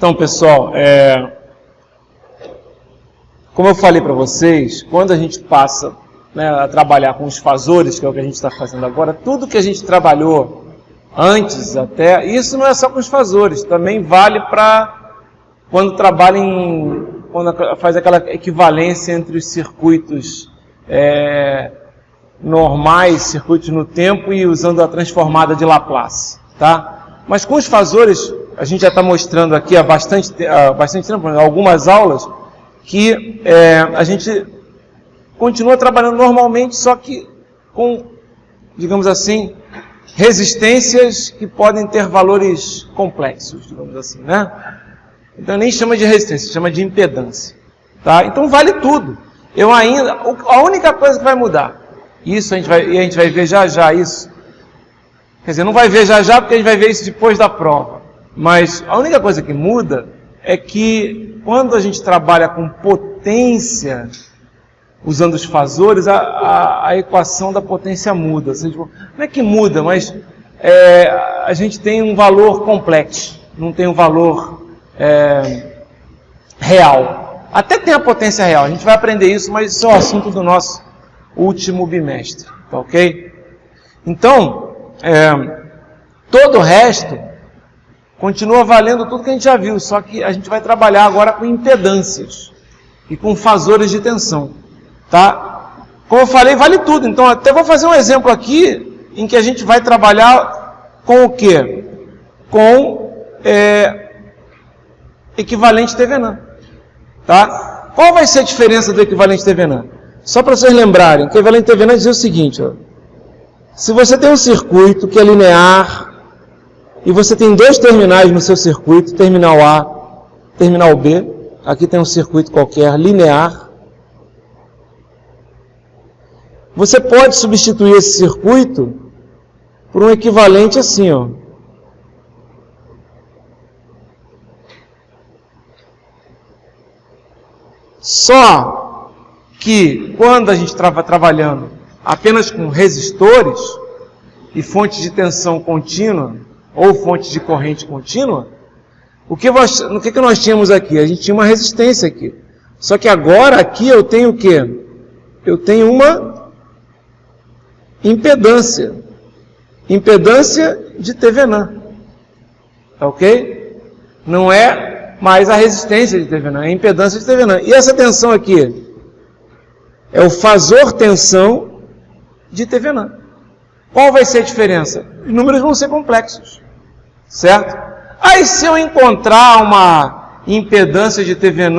Então, pessoal, como eu falei para vocês, quando a gente passa, né, a trabalhar com os fasores, que é o que a gente está fazendo agora, tudo que a gente trabalhou antes até, isso não é só com os fasores, também vale para quando trabalha quando faz aquela equivalência entre os circuitos normais, circuitos no tempo, e usando a transformada de Laplace, tá? Mas com os fasores, a gente já está mostrando aqui há bastante tempo, algumas aulas, que a gente continua trabalhando normalmente, só que com, digamos assim, resistências que podem ter valores complexos, digamos assim, né? Então nem chama de resistência, chama de impedância, tá? Então vale tudo. A única coisa que vai mudar, isso a gente vai ver já isso. Quer dizer, não vai ver já porque a gente vai ver isso depois da prova. Mas a única coisa que muda é que quando a gente trabalha com potência, usando os fasores, a equação da potência muda. Ou seja, não é que muda, mas a gente tem um valor complexo, não tem um valor real. Até tem a potência real, a gente vai aprender isso, mas isso é o assunto do nosso último bimestre, tá ok? Então, todo o resto continua valendo tudo que a gente já viu, só que a gente vai trabalhar agora com impedâncias e com fasores de tensão, tá? Como eu falei, vale tudo. Então, até vou fazer um exemplo aqui em que a gente vai trabalhar com o quê? Com equivalente Thevenin, tá? Qual vai ser a diferença do equivalente Thevenin? Só para vocês lembrarem, o equivalente Thevenin diz o seguinte, ó. Se você tem um circuito que é linear, e você tem dois terminais no seu circuito, terminal A, terminal B, aqui tem um circuito qualquer linear, você pode substituir esse circuito por um equivalente assim, ó. Só que quando a gente estava trabalhando apenas com resistores e fontes de tensão contínua, ou fontes de corrente contínua, o que nós tínhamos aqui? A gente tinha uma resistência aqui. Só que agora aqui eu tenho o quê? Eu tenho uma impedância. Impedância de Thevenin. Tá ok? Não é mais a resistência de Thevenin, é a impedância de Thevenin. E essa tensão aqui é o fasor tensão de Thevenin. Qual vai ser a diferença? Os números vão ser complexos, certo? Aí se eu encontrar uma impedância de Thevenin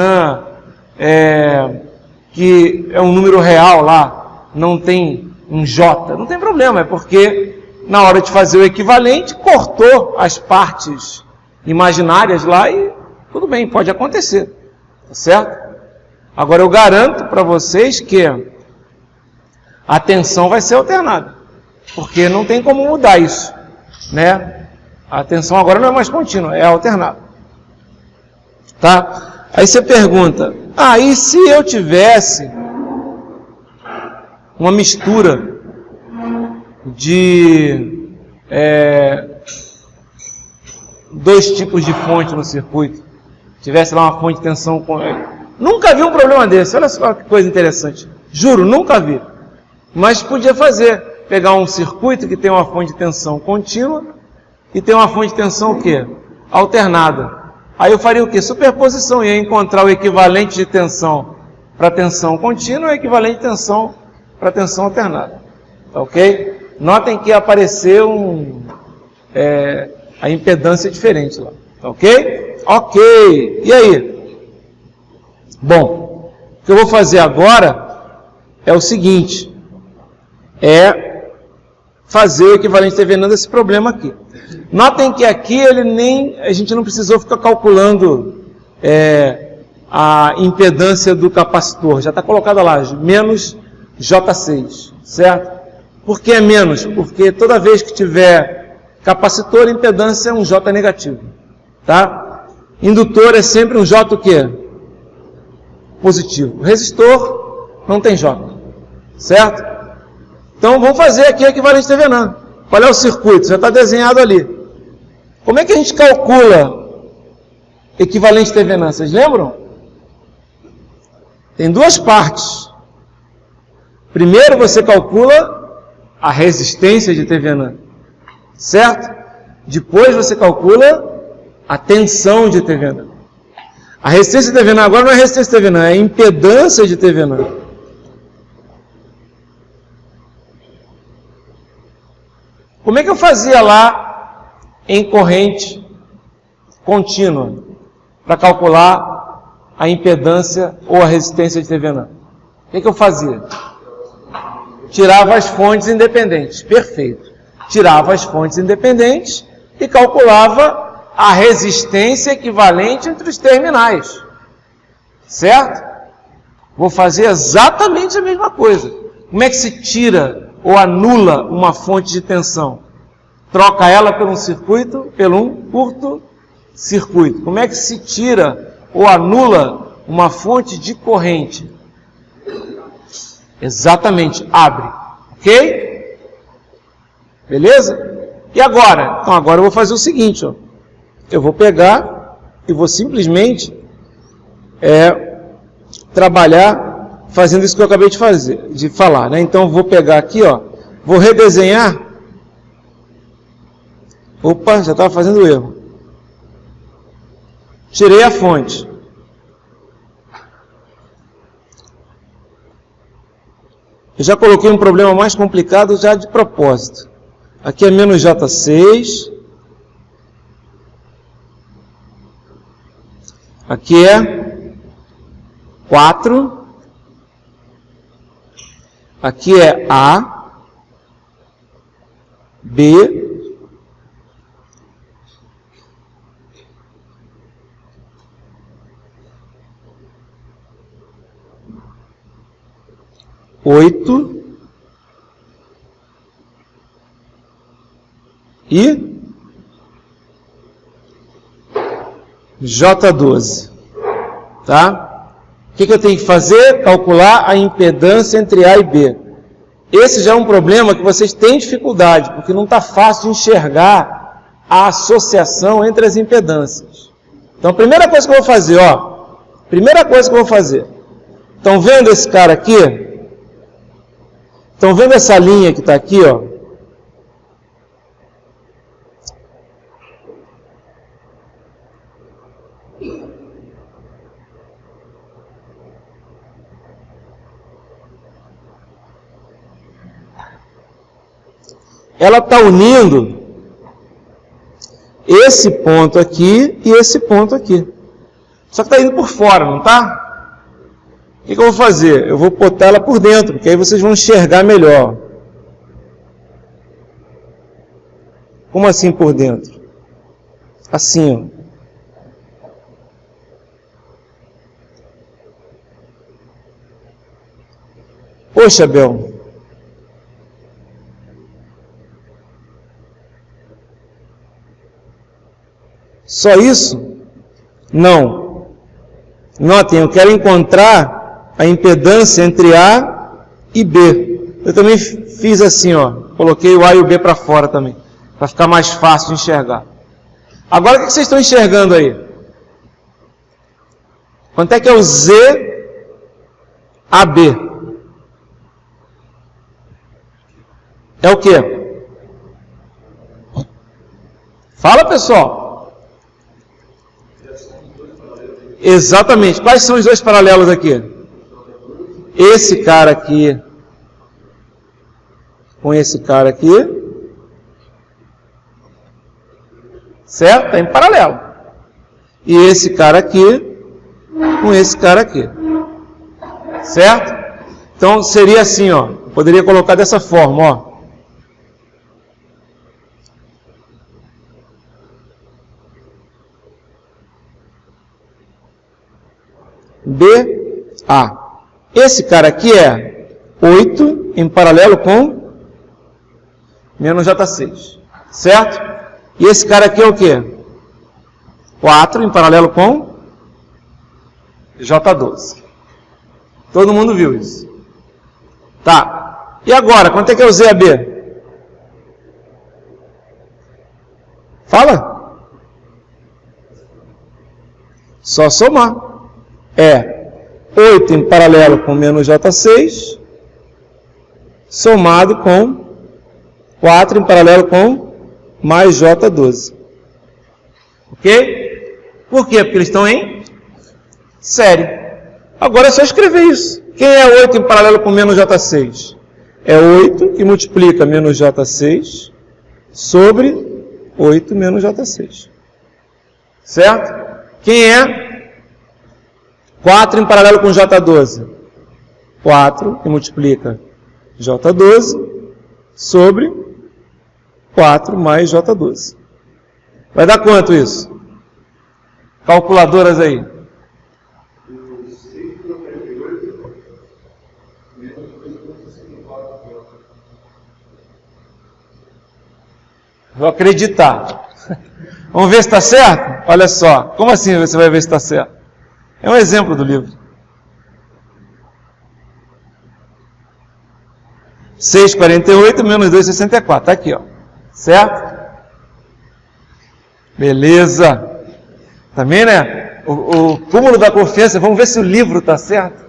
que é um número real lá, não tem um J, não tem problema, é porque na hora de fazer o equivalente, cortou as partes imaginárias lá e tudo bem, pode acontecer, tá certo? Agora eu garanto para vocês que a tensão vai ser alternada, porque não tem como mudar isso, né? A tensão agora não é mais contínua, é alternada. Tá? Aí você pergunta, e se eu tivesse uma mistura de dois tipos de fonte no circuito, tivesse lá uma fonte de tensão... Nunca vi um problema desse, olha só que coisa interessante. Juro, nunca vi. Mas podia fazer, pegar um circuito que tem uma fonte de tensão contínua e tem uma fonte de tensão o quê? Alternada. Aí eu faria o quê? Superposição, ia encontrar o equivalente de tensão para tensão contínua e o equivalente de tensão para tensão alternada. Tá ok? Notem que apareceu a impedância diferente lá. Tá ok? Ok. E aí? Bom, o que eu vou fazer agora é o seguinte, fazer o equivalente Thevenin desse problema aqui. Notem que aqui a gente não precisou ficar calculando a impedância do capacitor, já está colocada lá, menos J6, certo? Por que é menos? Porque toda vez que tiver capacitor, a impedância é um J negativo, tá? Indutor é sempre um J o quê? Positivo. Resistor não tem J, certo? Então vamos fazer aqui o equivalente Thevenin. Qual é o circuito? Já está desenhado ali. Como é que a gente calcula equivalente TVNAN, vocês lembram? Tem duas partes. Primeiro você calcula a resistência de TVNAN, certo? Depois você calcula a tensão de TVNAN. A resistência de TVNAN agora não é resistência de TVNAN, é a impedância de TVNAN. Como é que eu fazia lá em corrente contínua para calcular a impedância ou a resistência de TVNAN? O que eu fazia? Tirava as fontes independentes. Perfeito. Tirava as fontes independentes e calculava a resistência equivalente entre os terminais. Certo? Vou fazer exatamente a mesma coisa. Como é que se tira ou anula uma fonte de tensão? Troca ela por um curto-circuito. Como é que se tira ou anula uma fonte de corrente? Exatamente, abre. Ok? Beleza? E agora? Então agora eu vou fazer o seguinte, ó. Eu vou pegar e vou simplesmente trabalhar fazendo isso que eu acabei de falar, né? Então eu vou pegar aqui, ó, vou redesenhar. Opa, já estava fazendo erro. Tirei a fonte. Eu já coloquei um problema mais complicado já de propósito. Aqui é menos J6. Aqui é 4. Aqui é A, B, oito e J12, tá? O que eu tenho que fazer? Calcular a impedância entre A e B. Esse já é um problema que vocês têm dificuldade, porque não está fácil de enxergar a associação entre as impedâncias. Então, a primeira coisa que eu vou fazer, ó, estão vendo esse cara aqui? Estão vendo essa linha que está aqui, ó? Ela está unindo esse ponto aqui e esse ponto aqui. Só que está indo por fora, não está? O que eu vou fazer? Eu vou botar ela por dentro, porque aí vocês vão enxergar melhor. Como assim por dentro? Assim, ó. Poxa, Bel. Só isso? Não. Notem, eu quero encontrar a impedância entre A e B. Eu também fiz assim, ó. Coloquei o A e o B para fora também, para ficar mais fácil de enxergar. Agora, o que vocês estão enxergando aí? Quanto é que é o ZAB? É o quê? Fala, pessoal. Exatamente. Quais são os dois paralelos aqui? Esse cara aqui com esse cara aqui. Certo? Está em paralelo. E esse cara aqui com esse cara aqui. Certo? Então seria assim, ó. Poderia colocar dessa forma, ó. BA. Esse cara aqui é 8 em paralelo com menos J6. Certo? E esse cara aqui é o quê? 4 em paralelo com J12. Todo mundo viu isso. Tá. E agora, quanto é que é o ZAB? Fala. Só somar. É 8 em paralelo com menos J6, somado com 4 em paralelo com mais J12. Ok? Por quê? Porque eles estão em série. Agora é só escrever isso. Quem é 8 em paralelo com menos J6? É 8 que multiplica menos J6 sobre 8 menos J6. Certo? Quem é 4 em paralelo com J12? 4 que multiplica J12 sobre 4 mais J12. Vai dar quanto isso? Calculadoras aí. Vou acreditar. Vamos ver se está certo? Olha só. Como assim você vai ver se está certo? É um exemplo do livro. 6,48 menos 2,64. Está aqui, ó. Certo? Beleza. Também, né? O cúmulo da confiança. Vamos ver se o livro está certo.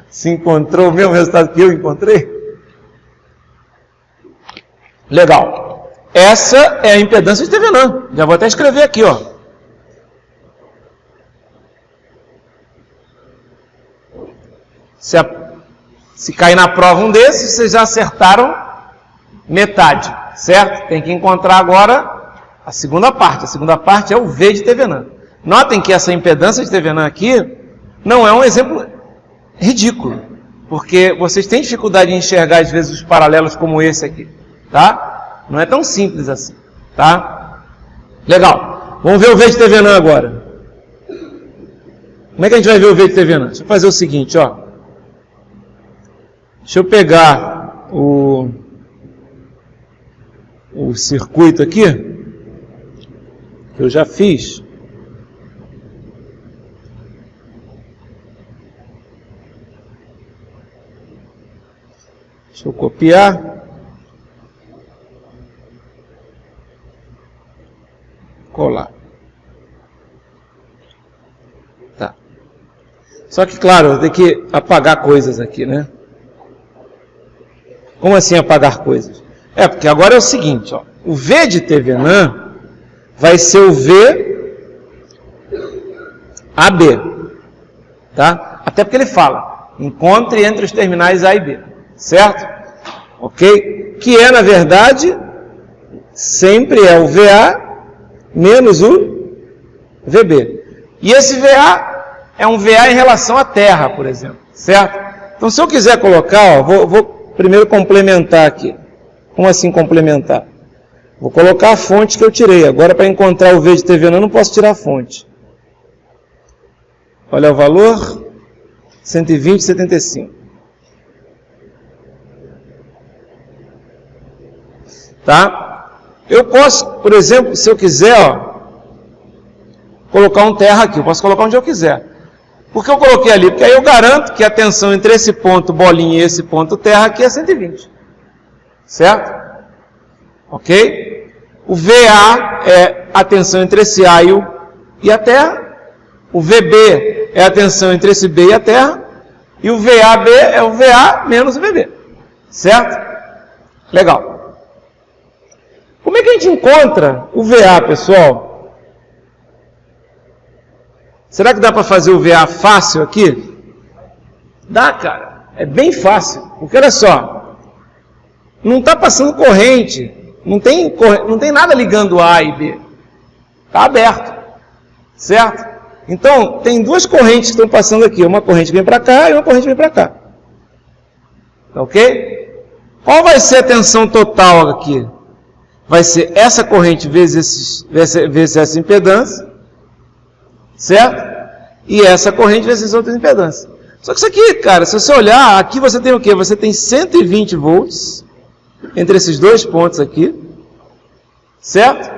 Se encontrou o mesmo resultado que eu encontrei. Legal. Essa é a impedância de Thevenin. Já vou até escrever aqui, ó. Se cair na prova um desses, vocês já acertaram metade, certo? Tem que encontrar agora a segunda parte. A segunda parte é o V de Thevenin. Notem que essa impedância de Thevenin aqui não é um exemplo ridículo, porque vocês têm dificuldade em enxergar, às vezes, os paralelos como esse aqui, tá? Não é tão simples assim, tá? Legal. Vamos ver o V de Thevenin agora. Como é que a gente vai ver o V de Thevenin? Deixa eu fazer o seguinte, ó. Deixa eu pegar o circuito aqui, que eu já fiz. Deixa eu copiar. Colar. Tá. Só que, claro, eu tenho que apagar coisas aqui, né? Como assim apagar coisas? É, porque agora é o seguinte, ó, o V de Thevenin vai ser o V AB, tá? Até porque ele fala, encontre entre os terminais A e B, certo? Ok? Que é, na verdade, sempre é o VA menos o VB. E esse VA é um VA em relação à Terra, por exemplo, certo? Então, se eu quiser colocar, ó, vou primeiro complementar aqui. Como assim complementar? Vou colocar a fonte que eu tirei. Agora, para encontrar o V de Thevenin, eu não posso tirar a fonte. Olha o valor, 120,75. Tá? Eu posso, por exemplo, se eu quiser, ó, colocar um terra aqui. Eu posso colocar onde eu quiser. Por que eu coloquei ali? Porque aí eu garanto que a tensão entre esse ponto bolinha e esse ponto terra aqui é 120. Certo? Ok? O VA é a tensão entre esse A e a Terra. O VB é a tensão entre esse B e a Terra. E o VAB é o VA menos o VB. Certo? Legal. Como é que a gente encontra o VA, pessoal? Será que dá para fazer o VA fácil aqui? Dá, cara. É bem fácil. Porque olha só. Não está passando corrente. Não tem nada ligando A e B. Está aberto. Certo? Então, tem duas correntes que estão passando aqui. Uma corrente vem para cá e uma corrente vem para cá. Tá ok? Qual vai ser a tensão total aqui? Vai ser essa corrente vezes essa impedância. Certo? E essa corrente vezes outras impedâncias. Só que isso aqui, cara, se você olhar, aqui você tem o quê? Você tem 120 volts entre esses dois pontos aqui. Certo?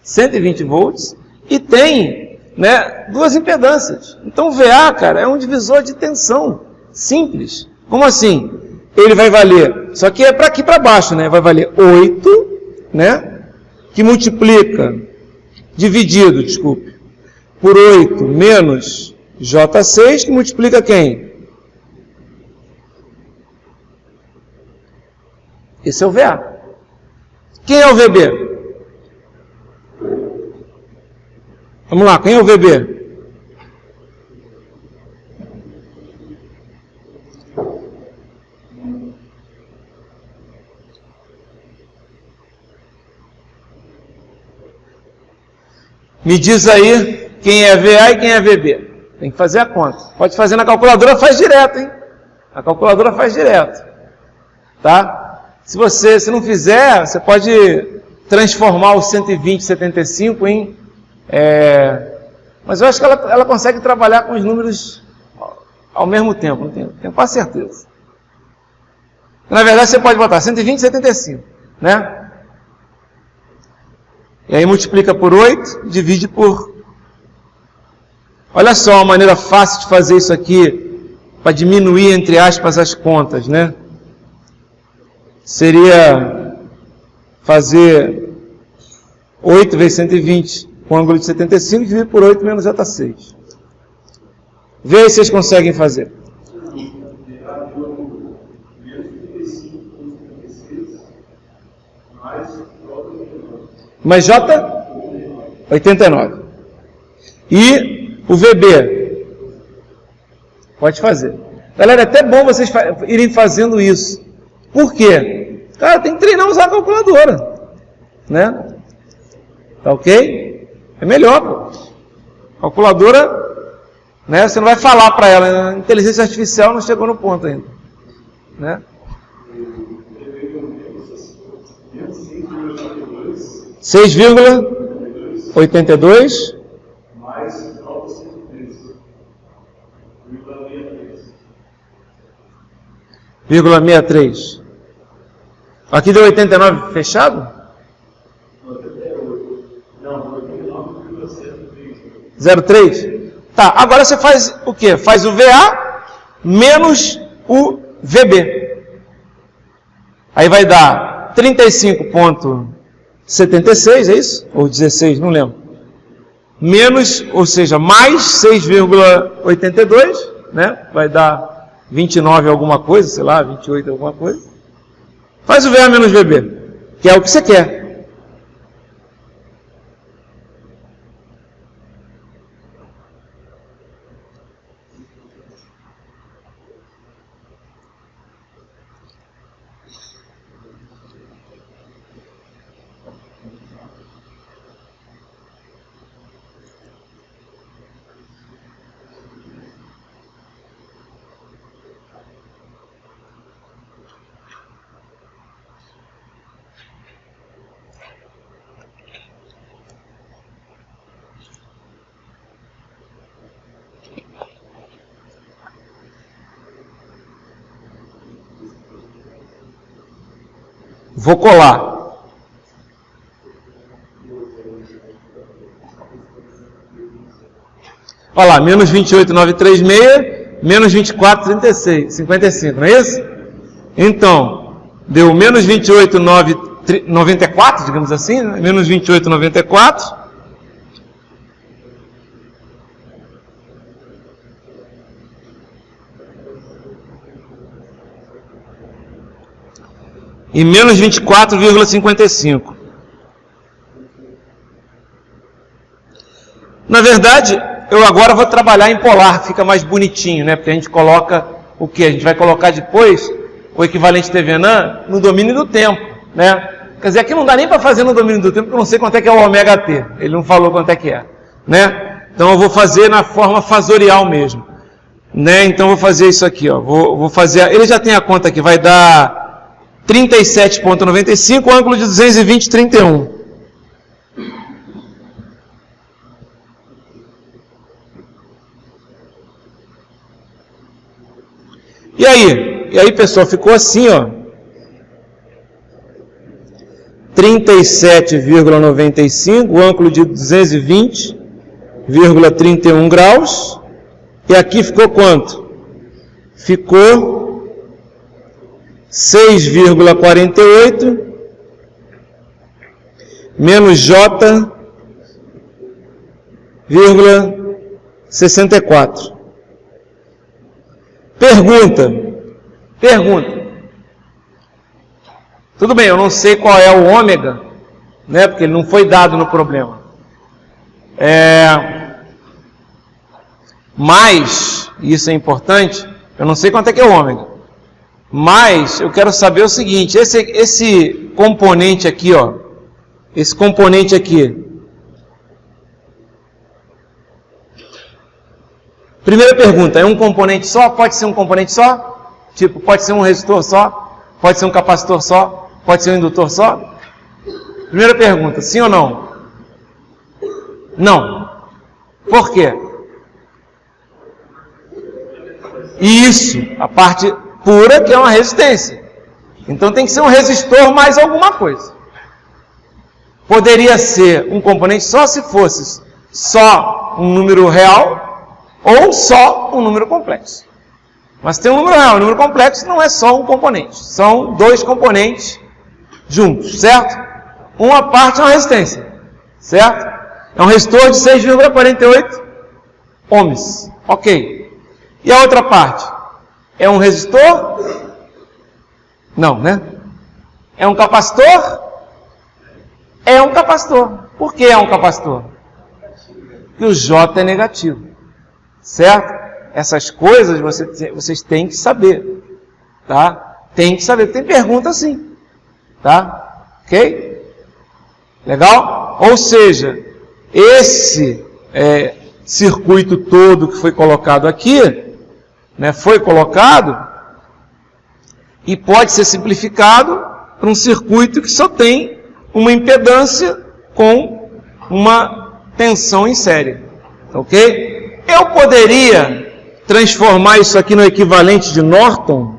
120 volts. E tem, né, duas impedâncias. Então o VA, cara, é um divisor de tensão. Simples. Como assim? Ele vai valer, só que é para aqui para baixo, né? Vai valer 8, né? Que multiplica, dividido, desculpe, por 8 menos J6, que multiplica quem? Esse é o VA. Quem é o VB? Vamos lá, quem é o VB? Me diz aí quem é VA e quem é VB. Tem que fazer a conta. Pode fazer na calculadora, faz direto, hein? A calculadora faz direto. Tá? Se não fizer, você pode transformar o 120,75 em... mas eu acho que ela consegue trabalhar com os números ao mesmo tempo, não tenho quase certeza. Na verdade, você pode botar 120,75, né? E aí multiplica por 8, divide por... Olha só uma maneira fácil de fazer isso aqui, para diminuir, entre aspas, as contas, né? Seria fazer 8 vezes 120 com ângulo de 75, dividir por 8 menos J6. Vê aí se vocês conseguem fazer. Mais J? 89. E o VB? Pode fazer. Galera, é até bom vocês irem fazendo isso. Por quê? Cara, tem que treinar a usar a calculadora. Né? Tá ok? É melhor, pô. Calculadora, né? Você não vai falar para ela. A inteligência artificial não chegou no ponto ainda. Né? 6,82 mais 0,63. Aqui deu 89 fechado? Não, 0,3. Tá, agora você faz o quê? Faz o VA menos o VB. Aí vai dar 35,76, é isso? Ou 16, não lembro. Menos, ou seja, mais 6,82, né? Vai dar 29 alguma coisa, sei lá, 28 alguma coisa. Faz o VA menos VB, que é o que você quer. Vou colar. Olha lá, menos 28,936, menos 24,55, não é isso? Então, deu menos 28,994, digamos assim, né? Menos 28,94. E menos 24,55. Na verdade, eu agora vou trabalhar em polar, fica mais bonitinho, né? Porque a gente coloca o que? A gente vai colocar depois o equivalente TVNAM no domínio do tempo, né? Quer dizer, aqui não dá nem para fazer no domínio do tempo, porque eu não sei quanto é que é o ômega t. Ele não falou quanto é que é, né? Então eu vou fazer na forma fasorial mesmo, né? Então eu vou fazer isso aqui, ó. Vou fazer. Ele já tem a conta aqui, vai dar 37,95, ângulo de 220,31. E aí, pessoal, ficou assim, ó. 37,95, ângulo de 220,31 graus. E aqui ficou quanto? Ficou 6,48 menos J 67,64. Pergunta. Tudo bem, eu não sei qual é o ômega, né, porque ele não foi dado no problema. Mas, isso é importante, eu não sei quanto é que é o ômega. Mas, eu quero saber o seguinte, esse componente aqui, ó, esse componente aqui. Primeira pergunta, é um componente só? Pode ser um componente só? Tipo, pode ser um resistor só? Pode ser um capacitor só? Pode ser um indutor só? Primeira pergunta, sim ou não? Não. Por quê? Isso, a parte pura que é uma resistência. Então tem que ser um resistor mais alguma coisa. Poderia ser um componente só se fosse só um número real ou só um número complexo. Mas tem um número real, um número complexo não é só um componente, são dois componentes juntos, certo? Uma parte é uma resistência, certo? É um resistor de 6,48 ohms, ok. E a outra parte? É um resistor? Não, né? É um capacitor? É um capacitor. Por que é um capacitor? Porque o J é negativo, certo? Essas coisas vocês têm que saber, tá? Tem que saber, tem pergunta assim, tá? Ok? Legal? Ou seja, esse circuito todo que foi colocado aqui, né, foi colocado e pode ser simplificado para um circuito que só tem uma impedância com uma tensão em série, ok? Eu poderia transformar isso aqui no equivalente de Norton?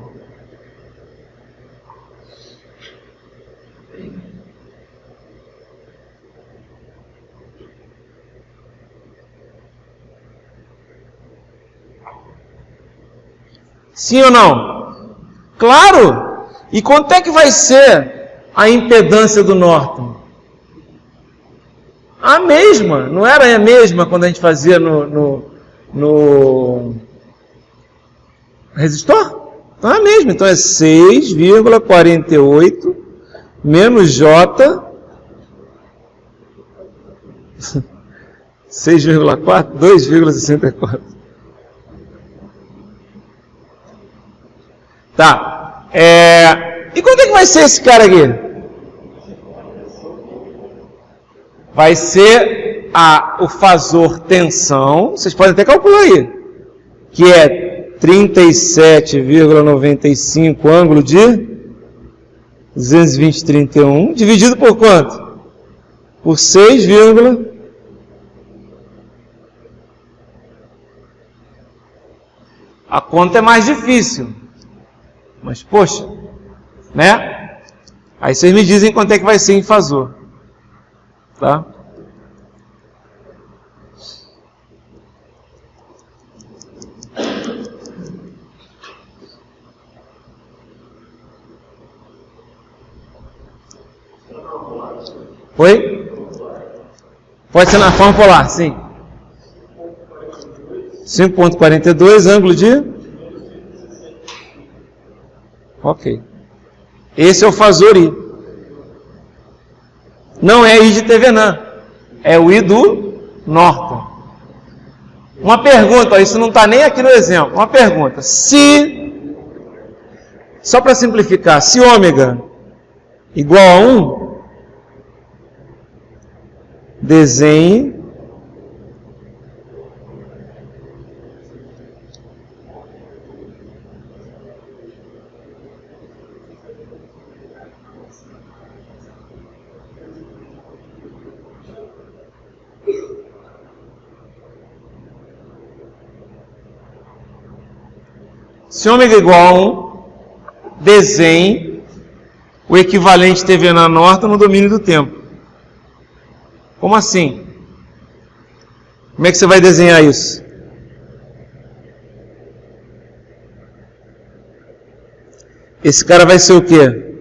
Sim ou não? Claro! E quanto é que vai ser a impedância do Norton? A mesma, não era a mesma quando a gente fazia no resistor? Então é a mesma, então é 6,48 menos J 6,4, 2,64. Tá. E quanto é que vai ser esse cara aqui? Vai ser o fasor tensão, vocês podem até calcular aí, que é 37,95 ângulo de 220,31, dividido por quanto? Por 6, a conta é mais difícil. Mas, poxa, né? Aí vocês me dizem quanto é que vai ser em fasor. Tá? Oi? Pode ser na forma polar, sim. 5,42, ângulo de... Ok. Esse é o fasor I. Não é I de Thevenin. É o I do Norton. Uma pergunta, ó, isso não está nem aqui no exemplo. Uma pergunta. Se, só para simplificar, se ômega igual a 1, desenhe se ômega igual a 1, desenhe o equivalente Thevenin Norton no domínio do tempo. Como assim? Como é que você vai desenhar isso? Esse cara vai ser o quê?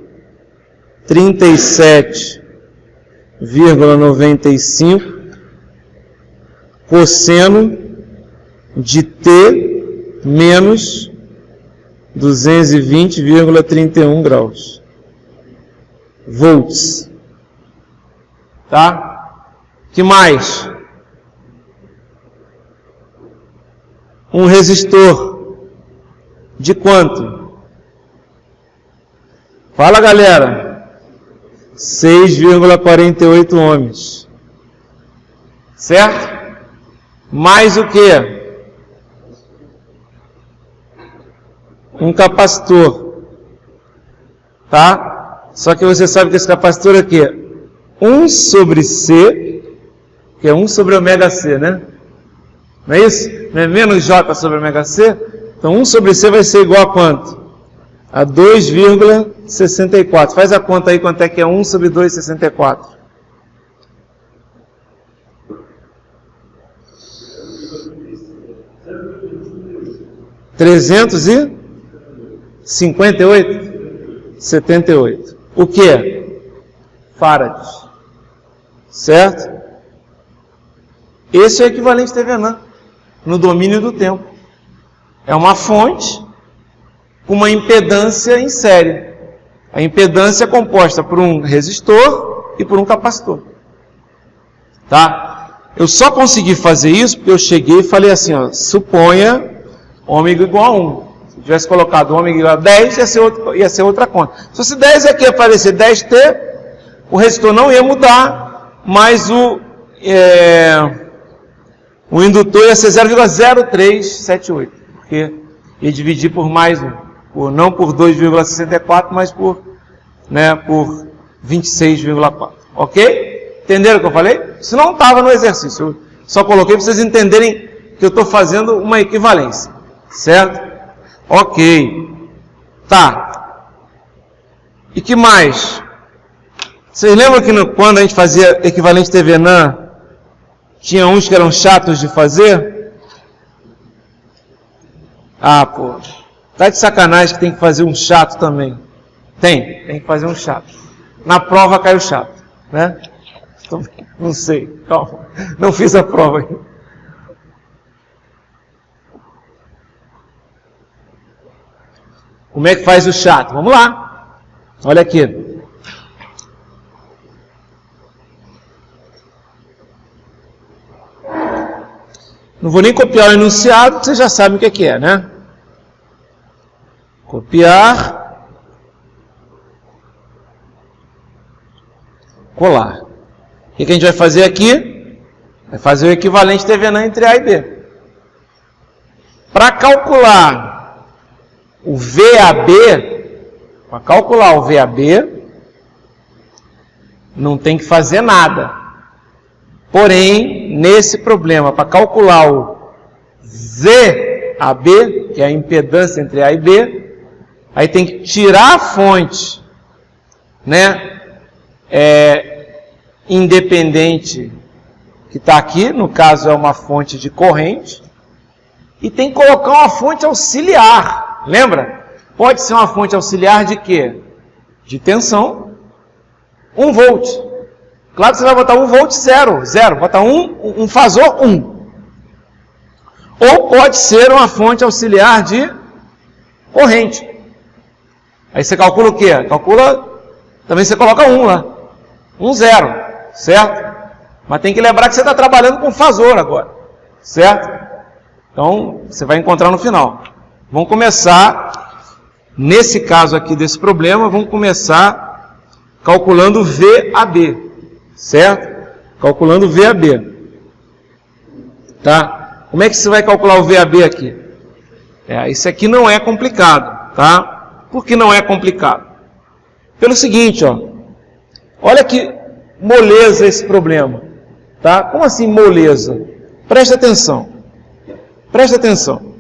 37,95 cosseno de T menos 220,31 graus. Volts. Tá? Que mais? Um resistor. De quanto? Fala, galera. 6,48 ohms. Certo? Mais o que? Um capacitor. Tá? Só que você sabe que esse capacitor é o quê? 1 sobre C, que é 1 sobre ômega C, né? Não é isso? Não é menos J sobre ômega C? Então 1 sobre C vai ser igual a quanto? A 2,64. Faz a conta aí quanto é que é 1 sobre 2,64. 358? 78. O que? Farads. Certo? Esse é o equivalente Thevenin no domínio do tempo. É uma fonte com uma impedância em série. A impedância é composta por um resistor e por um capacitor. Tá? Eu só consegui fazer isso porque eu cheguei e falei assim, ó, suponha ômega igual a 1. Se tivesse colocado ômega igual a 10, ia ser outra conta. Se fosse 10, aqui ia aparecer 10T, o resistor não ia mudar, mas o indutor ia ser 0,0378, porque ia dividir por mais um, não por 2,64, mas por 26,4. Ok? Entenderam o que eu falei? Isso não estava no exercício, eu só coloquei para vocês entenderem que eu estou fazendo uma equivalência. Certo? Ok. Tá. E que mais? Vocês lembram que quando a gente fazia equivalente Thevenin, tinha uns que eram chatos de fazer? Ah, pô. Tá de sacanagem que tem que fazer um chato também. Tem que fazer um chato. Na prova caiu chato, né? Então, não sei, calma. Não fiz a prova ainda. Como é que faz o chato? Vamos lá. Olha aqui. Não vou nem copiar o enunciado, vocês já sabem o que é, né? Copiar. Colar. O que a gente vai fazer aqui? Vai fazer o equivalente Thevenin entre A e B. Para calcular o VAB, para calcular o VAB, não tem que fazer nada. Porém, nesse problema, para calcular o ZAB, que é a impedância entre A e B, aí tem que tirar a fonte, independente que está aqui, no caso é uma fonte de corrente, e tem que colocar uma fonte auxiliar. Lembra? Pode ser uma fonte auxiliar de quê? De tensão. 1 volt. Claro que você vai botar 1 volt, 0. Botar um fasor, 1. Ou pode ser uma fonte auxiliar de corrente. Aí você calcula o quê? Também você coloca 1 lá. 1, 0. Certo? Mas tem que lembrar que você está trabalhando com fasor agora. Certo? Então, você vai encontrar no final. Vamos começar, nesse caso aqui desse problema, vamos começar calculando VAB, certo? Calculando VAB. Tá? Como é que você vai calcular o VAB aqui? Isso aqui não é complicado, tá? Por que não é complicado? Pelo seguinte, ó. Olha que moleza esse problema, tá? Como assim moleza? Presta atenção. Presta atenção.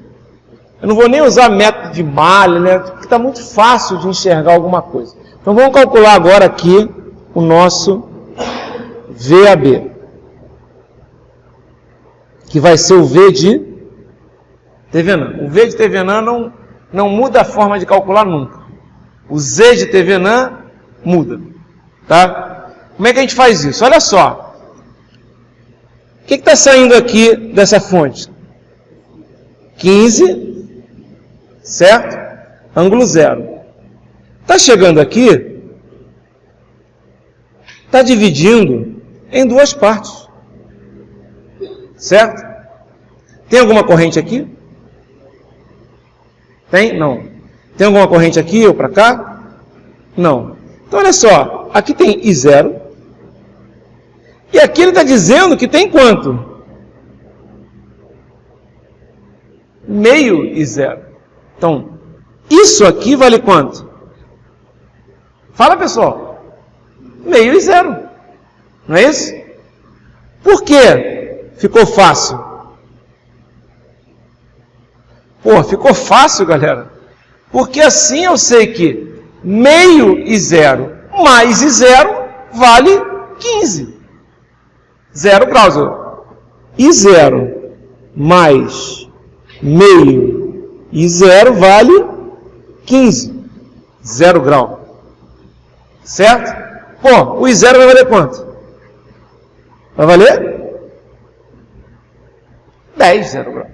Eu não vou nem usar método de malha, né? Porque está muito fácil de enxergar alguma coisa. Então vamos calcular agora aqui o nosso VAB, que vai ser o V de Thevenin. O V de Thevenin não muda a forma de calcular nunca. O Z de Thevenin muda. Tá? Como é que a gente faz isso? Olha só. que está saindo aqui dessa fonte? 15, certo? Ângulo zero. Está chegando aqui, está dividindo em duas partes, certo? Tem alguma corrente aqui? Tem? Não. Tem alguma corrente aqui ou para cá? Não. Então, olha só, aqui tem I0, e aqui ele está dizendo que tem quanto? Meio I0. Então, isso aqui vale quanto? Fala, pessoal. Meio I0. Não é isso? Por que ficou fácil? Pô, ficou fácil, galera. Porque assim eu sei que meio I0 mais I0 vale 15. 0 graus. I0 mais meio I0 vale 15. 0 grau. Certo? Pô, o I0 vai valer quanto? Vai valer 10, 0 grau.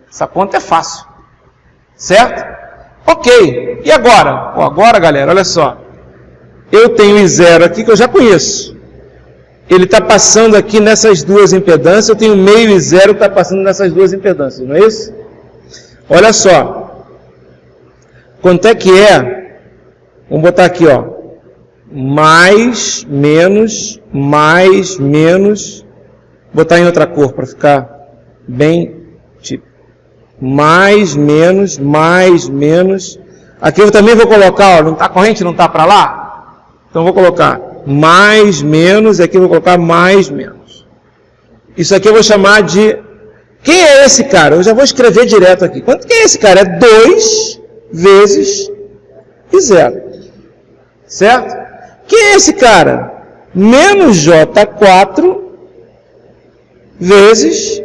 Essa conta é fácil. Certo? Ok. E agora? Pô, agora, galera, olha só. Eu tenho I0 aqui que eu já conheço. Ele está passando aqui nessas duas impedâncias. Eu tenho meio I0 que está passando nessas duas impedâncias. Não é isso? Olha só. Quanto é que é? Vamos botar aqui, ó. Mais, menos. Vou botar em outra cor para ficar bem tipo. Mais, menos. Aqui eu também vou colocar, ó, a corrente não está para lá? Então vou colocar mais, menos, e aqui eu vou colocar mais, menos. Isso aqui eu vou chamar de... Quem é esse cara? Eu já vou escrever direto aqui. Quem é esse cara? É 2 vezes I0. Certo? Quem é esse cara? Menos J4 vezes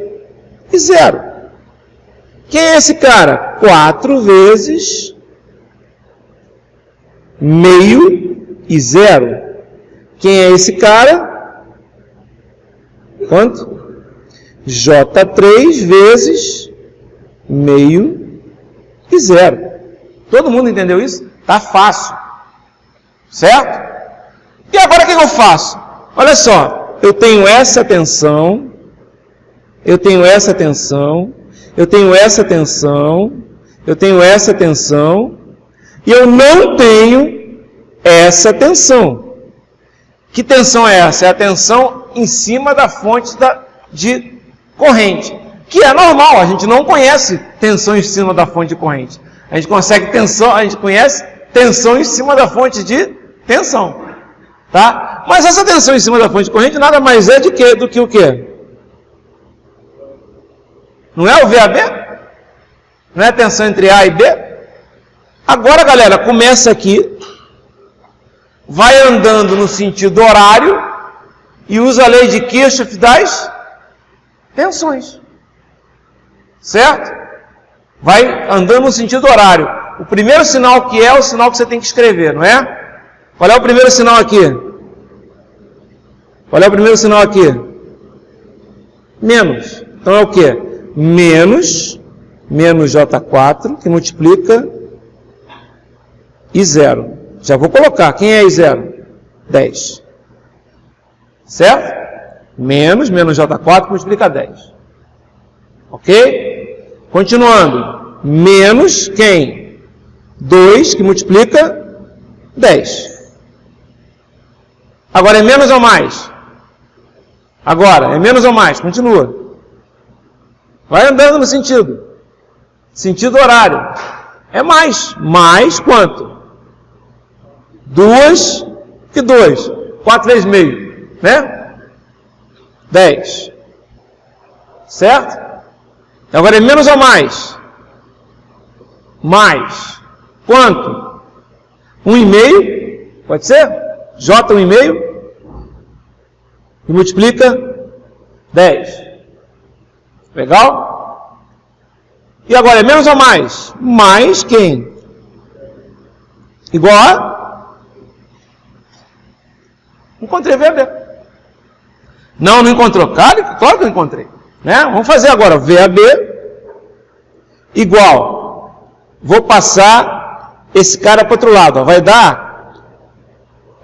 I0. Quem é esse cara? 4 vezes meio I0. Quem é esse cara? Quanto? J3 vezes meio I0. Todo mundo entendeu isso? Tá fácil. Certo? E agora o que eu faço? Olha só, eu tenho essa tensão, eu tenho essa tensão, eu tenho essa tensão, eu tenho essa tensão, e eu não tenho essa tensão. Que tensão é essa? É a tensão em cima da fonte de corrente, que é normal, a gente não conhece tensão em cima da fonte de corrente. A gente conhece tensão em cima da fonte de tensão. Tá? Mas essa tensão em cima da fonte de corrente nada mais é do que o quê? Não é o VAB? Não é a tensão entre A e B? Agora, galera, começa aqui, vai andando no sentido horário e usa a lei de Kirchhoff das tensões. Certo? Vai andando no sentido horário. O primeiro sinal que é o sinal que você tem que escrever, não é? Qual é o primeiro sinal aqui? Qual é o primeiro sinal aqui? Menos. Então é o quê? Menos J4, que multiplica I0. Já vou colocar. Quem é I0? 10. Certo? Menos J4 que multiplica 10. Ok? Continuando. Menos quem? 2 que multiplica 10. Agora é menos ou mais? Agora, é menos ou mais? Continua. Vai andando no sentido horário. É mais. Mais quanto? 2 que 2. 4 vezes meio. Né? 10. Certo? Agora é menos ou mais? Mais. Quanto? 1,5. Pode ser? J 1,5. E multiplica 10. Legal? E agora é menos ou mais? Mais quem? Igual a? Encontrei VB. Não encontrou. Claro que eu encontrei. Né? Vamos fazer agora. VAB igual. Vou passar esse cara para o outro lado. Ó. Vai dar...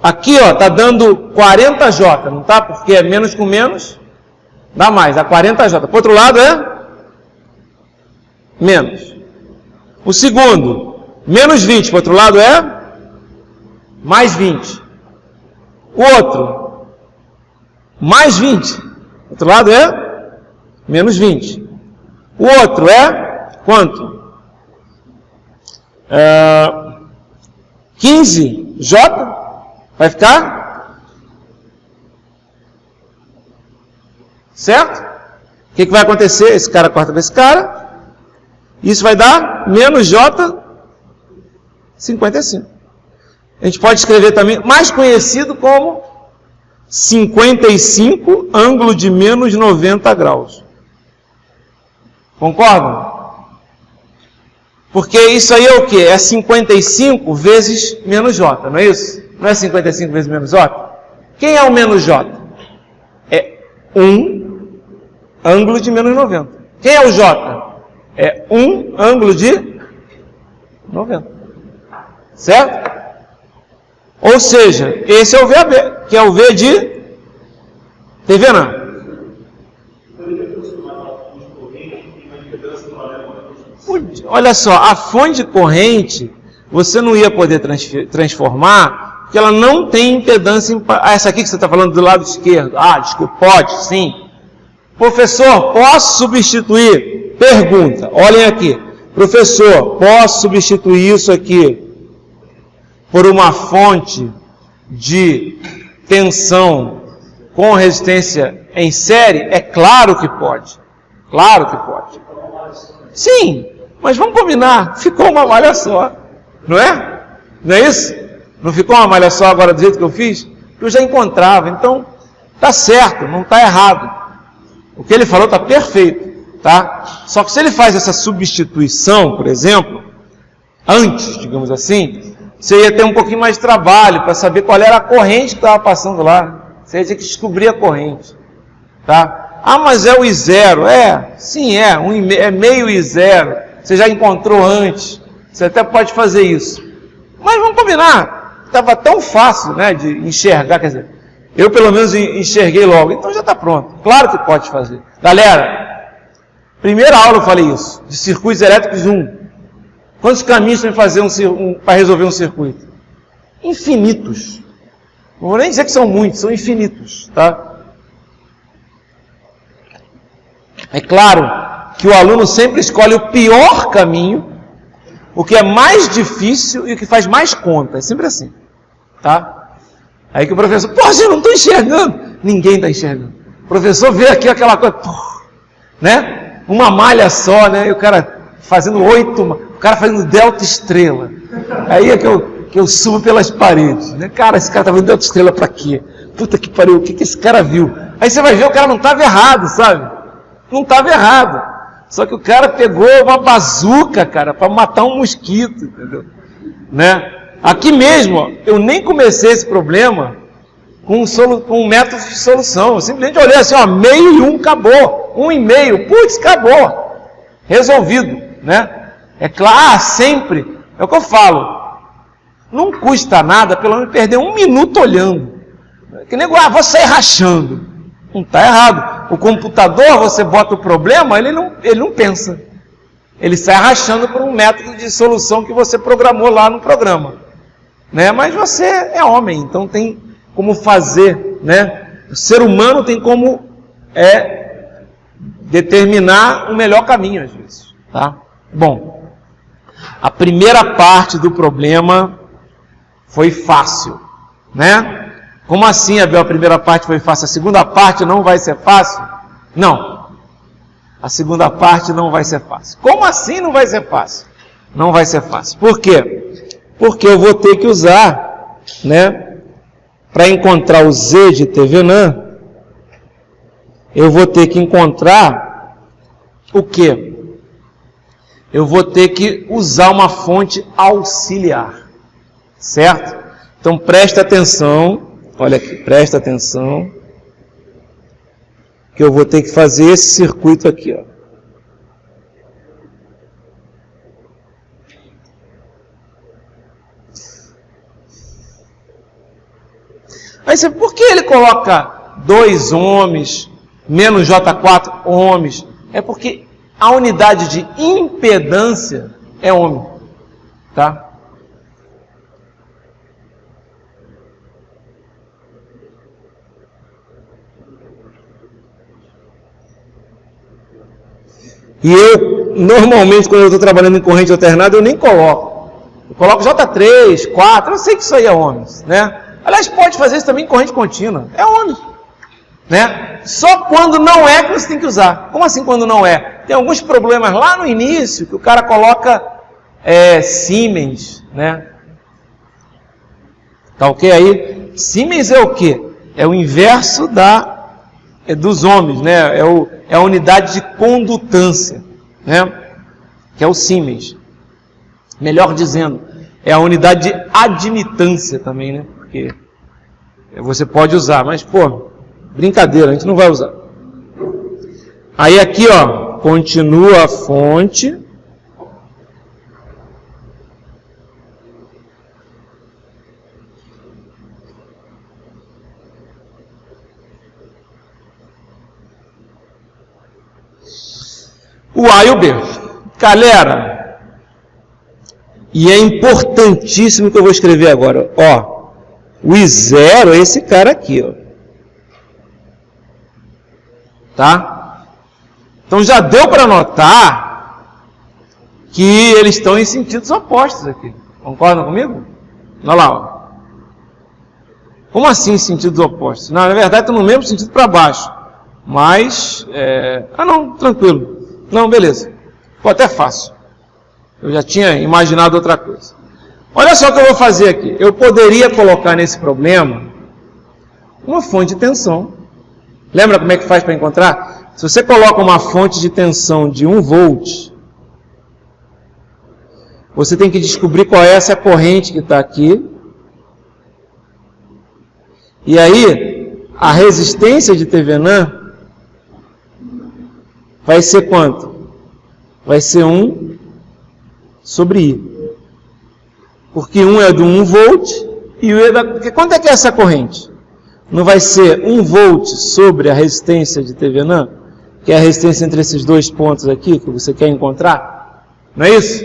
Aqui, ó, está dando 40J, não tá? Porque é menos com menos, dá mais. Dá 40J. Para o outro lado é... menos. O segundo, menos 20. Para o outro lado é... mais 20. O outro, mais 20. Do outro lado é menos 20. O outro é quanto? 15J. Vai ficar? Certo? O que vai acontecer? Esse cara corta com esse cara. Isso vai dar menos J, 55. A gente pode escrever também, mais conhecido como 55 ângulo de menos 90 graus. Concordam? Porque isso aí é o quê? É 55 vezes menos J, não é isso? Não é 55 vezes menos J? Quem é o menos J? É 1 ângulo de menos 90. Quem é o J? É 1 ângulo de 90. Certo? Ou seja, esse é o VAB, que é o V de TVNAN. Olha só, a fonte de corrente, você não ia poder transformar, porque ela não tem impedância. Essa aqui que você está falando do lado esquerdo. Ah, desculpa, pode, sim. Professor, posso substituir? Pergunta, olhem aqui. Professor, posso substituir isso aqui por uma fonte de tensão com resistência em série? É claro que pode. Claro que pode. Sim, mas vamos combinar. Ficou uma malha só. Não é? Não é isso? Não ficou uma malha só agora do jeito que eu fiz? Que eu já encontrava. Então, tá certo, não está errado. O que ele falou está perfeito. Tá? Só que se ele faz essa substituição, por exemplo, antes, digamos assim, você ia ter um pouquinho mais de trabalho para saber qual era a corrente que estava passando lá. Você ia ter que descobrir a corrente. Tá? Ah, mas é o I0. É, sim, é. É meio I0. Você já encontrou antes. Você até pode fazer isso. Mas vamos combinar. Estava tão fácil, né, de enxergar. Quer dizer, eu pelo menos enxerguei logo. Então já está pronto. Claro que pode fazer. Galera, primeira aula eu falei isso. De circuitos elétricos 1. Quantos caminhos tem para resolver um circuito? Infinitos. Não vou nem dizer que são muitos, são infinitos. Tá? É claro que o aluno sempre escolhe o pior caminho, o que é mais difícil e o que faz mais conta. É sempre assim. Tá? Aí que o professor, pô, eu não estou enxergando. Ninguém está enxergando. O professor vê aqui aquela coisa, né? Uma malha só, né? E o cara fazendo 8, o cara fazendo delta estrela. Aí é que eu subo pelas paredes, né? Cara, esse cara está fazendo delta estrela para quê? Puta que pariu, o que esse cara viu? Aí você vai ver, o cara não estava errado, sabe? Não estava errado. Só que o cara pegou uma bazuca, cara, para matar um mosquito, entendeu? Né? Aqui mesmo, ó, eu nem comecei esse problema com um método de solução. Eu simplesmente olhei assim, ó, meio e 1, acabou. 1,5, putz, acabou. Resolvido, né? É claro, sempre, é o que eu falo. Não custa nada, pelo menos perder 1 minuto olhando. Que nego, vou sair rachando. Não está errado. O computador, você bota o problema, ele não pensa. Ele sai rachando por um método de solução que você programou lá no programa. Né? Mas você é homem, então tem como fazer. Né? O ser humano tem como determinar o melhor caminho, às vezes. Tá? Bom, a primeira parte do problema foi fácil. Né? Como assim, Abel, a primeira parte foi fácil? A segunda parte não vai ser fácil? Não. A segunda parte não vai ser fácil. Como assim não vai ser fácil? Não vai ser fácil. Por quê? Porque eu vou ter que usar, né, para encontrar o Z de TVNAN, eu vou ter que encontrar o quê? Eu vou ter que usar uma fonte auxiliar. Certo? Então presta atenção. Olha aqui, presta atenção. que eu vou ter que fazer esse circuito aqui, ó. Aí você, por que ele coloca 2 ohms, menos J4 ohms? É porque a unidade de impedância é ohm, tá? E eu, normalmente, quando eu estou trabalhando em corrente alternada, eu nem coloco. Eu coloco J3, 4, eu sei que isso aí é ohms, né? Aliás, pode fazer isso também em corrente contínua. É ohms, né? Só quando não é que você tem que usar. Como assim quando não é? Tem alguns problemas lá no início que o cara coloca Siemens, né? Tá ok aí? Siemens é o quê? É o inverso dos ohms, né? É a unidade de condutância, né? Que é o Siemens. Melhor dizendo, é a unidade de admitância também, né? Porque você pode usar, mas, pô, brincadeira, a gente não vai usar. Aí aqui, ó, continua a fonte. O A e o B. Galera, e é importantíssimo que eu vou escrever agora, ó. O I0 é esse cara aqui, ó. Tá? Então já deu para notar que eles estão em sentidos opostos aqui. Concordam comigo? Olha lá, ó. Como assim em sentidos opostos? Não, na verdade estão no mesmo sentido para baixo. Mas, não, tranquilo. Não, beleza. Ficou até fácil. Eu já tinha imaginado outra coisa. Olha só o que eu vou fazer aqui. Eu poderia colocar nesse problema uma fonte de tensão. Lembra como é que faz para encontrar? Se você coloca uma fonte de tensão de 1 volt, você tem que descobrir qual é essa corrente que está aqui. E aí, a resistência de Thevenin vai ser quanto? Vai ser 1 sobre I. Porque 1 é do 1 volt e o E da... Porque quanto é que é essa corrente? Não vai ser 1 volt sobre a resistência de Thevenin, que é a resistência entre esses dois pontos aqui, que você quer encontrar? Não é isso?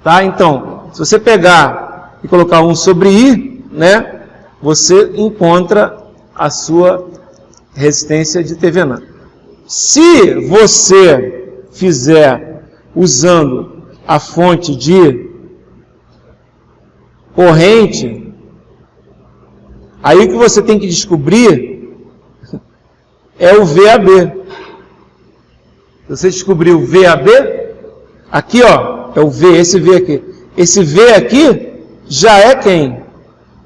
Tá? Então, se você pegar e colocar 1 sobre I, né, você encontra a sua resistência de Thevenin. Se você fizer usando a fonte de corrente, aí o que você tem que descobrir é o VAB. Você descobriu o VAB, aqui ó, é o V, esse V aqui. Esse V aqui já é quem?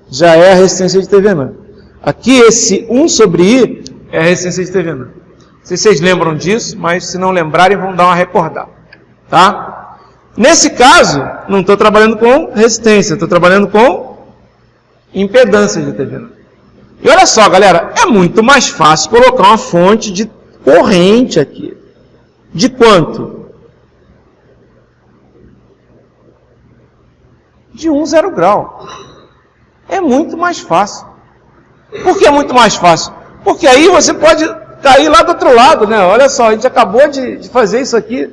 Já é a resistência de Thevenin. Aqui esse 1 sobre I é a resistência de Thevenin. Não sei se vocês lembram disso, mas se não lembrarem, vão dar uma recordada. Tá? Nesse caso, não estou trabalhando com resistência, estou trabalhando com impedância de Thevenin. E olha só, galera, é muito mais fácil colocar uma fonte de corrente aqui. De quanto? De 1,0 grau. É muito mais fácil. Por que é muito mais fácil? Porque aí você pode cair lá do outro lado, né? Olha só, a gente acabou de fazer isso aqui.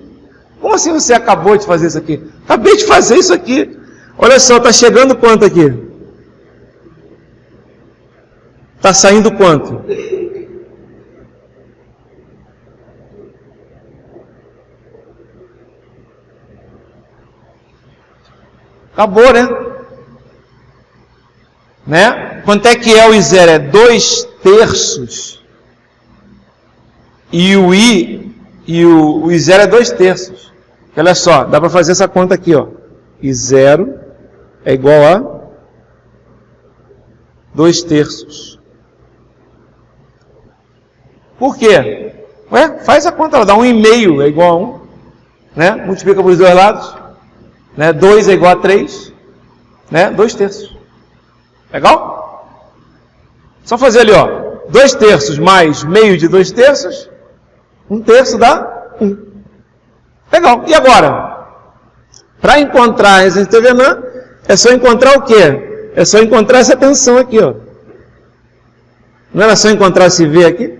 Como assim você acabou de fazer isso aqui? Acabei de fazer isso aqui. Olha só, está chegando quanto aqui? Está saindo quanto? Acabou, né? Quanto é que é o I0? É 2/3. E o I0 é 2/3. Olha só, dá para fazer essa conta aqui, ó. I0 é igual a 2/3. Por quê? Ué, faz a conta, ela dá 1,5 é igual a 1, né? Multiplica por os dois lados, né? 2 é igual a 3, né? 2/3. Legal? Só fazer ali, ó. 2 terços mais meio de 2 terços, 1 terço dá 1. Legal. E agora? Para encontrar a resistência Thevenin, é só encontrar o quê? É só encontrar essa tensão aqui, ó. Não era só encontrar esse V aqui?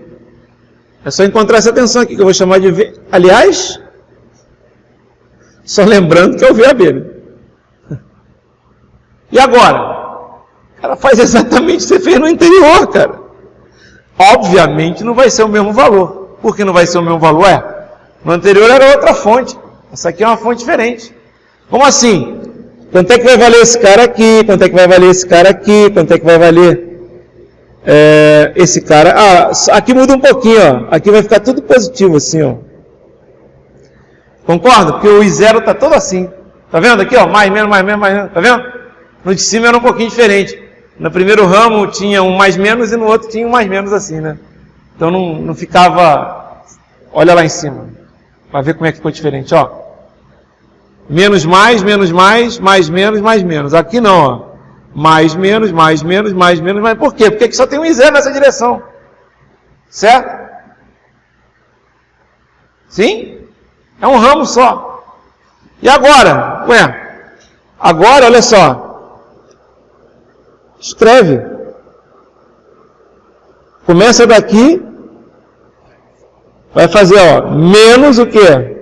É só encontrar essa tensão aqui, que eu vou chamar de V. Aliás, só lembrando que é o VAB. Né? E agora? O cara faz exatamente o que você fez no anterior, cara. Obviamente não vai ser o mesmo valor. Por que não vai ser o mesmo valor? No anterior era outra fonte. Essa aqui é uma fonte diferente. Como assim? Quanto é que vai valer esse cara aqui? Quanto é que vai valer esse cara aqui? Quanto é que vai valer esse cara? Aqui muda um pouquinho, ó. Aqui vai ficar tudo positivo assim, ó. Concorda? Porque o I0 está todo assim. Tá vendo aqui, ó? Mais, menos, mais, menos, mais, menos. Tá vendo? No de cima era um pouquinho diferente. No primeiro ramo tinha um mais menos e no outro tinha um mais menos assim, né? Então não ficava... Olha lá em cima. Vai ver como é que ficou diferente, ó. Menos mais, menos mais menos, mais menos. Aqui não, ó. Mais menos, mais menos, mais menos, mais. Por quê? Porque aqui só tem um I0 nessa direção. Certo? Sim? É um ramo só. E agora? Agora, olha só. Escreve. Começa daqui. Vai fazer, ó, menos o quê?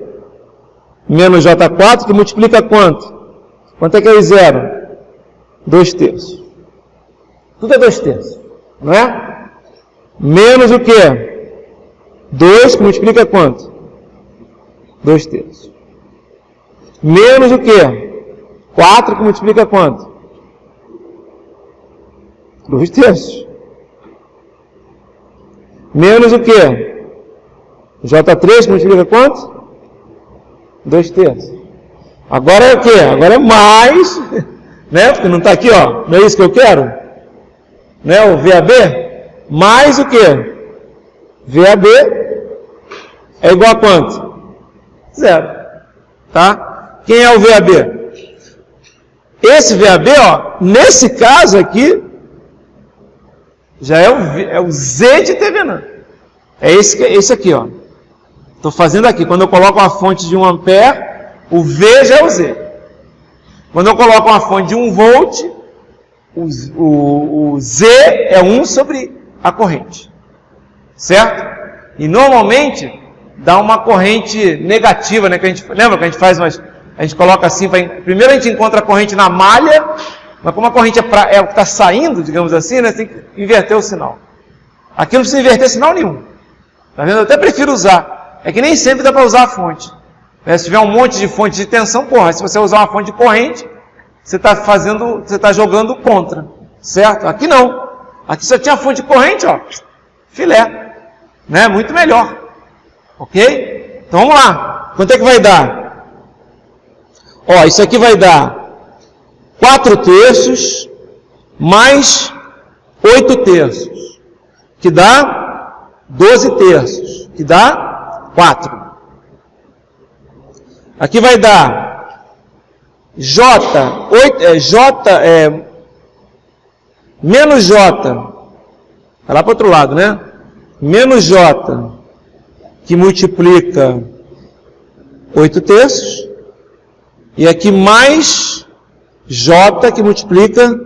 Menos J4, que multiplica quanto? Quanto é que é I0? 2 terços. Tudo é 2 terços, não é? Menos o quê? 2, que multiplica quanto? 2 terços. Menos o quê? 4, que multiplica quanto? 2 terços. Menos o quê? J3, que multiplica quanto? 2 terços. Agora é o quê? Agora é mais, né? Porque não está aqui, ó. Não é isso que eu quero? Né? O VAB? Mais o quê? VAB é igual a quanto? 0. Tá? Quem é o VAB? Esse VAB, ó, nesse caso aqui, já é o Z de Thevenin. É esse aqui, ó. Estou fazendo aqui. Quando eu coloco uma fonte de 1 ampere, o V já é o Z. Quando eu coloco uma fonte de 1 volt, o Z é 1 sobre a corrente. Certo? E normalmente dá uma corrente negativa, né? Que a gente, lembra que a gente faz a gente coloca assim, primeiro a gente encontra a corrente na malha, mas como a corrente é o que está saindo, digamos assim, né? Tem que inverter o sinal. Aqui não precisa inverter sinal nenhum. Tá vendo? Eu até prefiro usar. É que nem sempre dá para usar a fonte. Se tiver um monte de fonte de tensão, se você usar uma fonte de corrente, você está jogando contra. Certo? Aqui não. Aqui só tinha fonte de corrente, ó. Filé. Né? Muito melhor. Ok? Então vamos lá. Quanto é que vai dar? Ó, isso aqui vai dar 4 terços mais 8 terços. Que dá 12 terços. Que dá 4. Aqui vai dar menos J, vai lá para o outro lado, né? Menos J, que multiplica 8 terços, e aqui mais J, que multiplica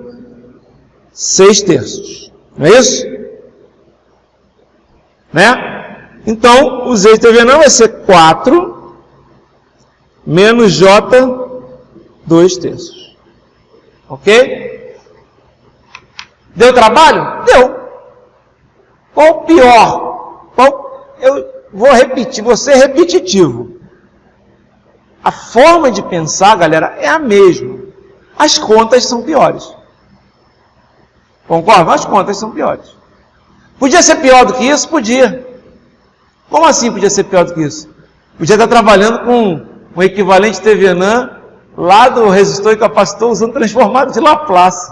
6 terços. Não é isso? Né? Então, o Z de Thevenin vai ser 4 menos J, 2 terços. Ok? Deu trabalho? Deu. Qual o pior? Eu vou repetir, vou ser repetitivo. A forma de pensar, galera, é a mesma. As contas são piores. Concorda? As contas são piores. Podia ser pior do que isso? Podia. Como assim podia ser pior do que isso? Podia estar trabalhando com um equivalente Thevenin lá do resistor e capacitor usando transformado de Laplace.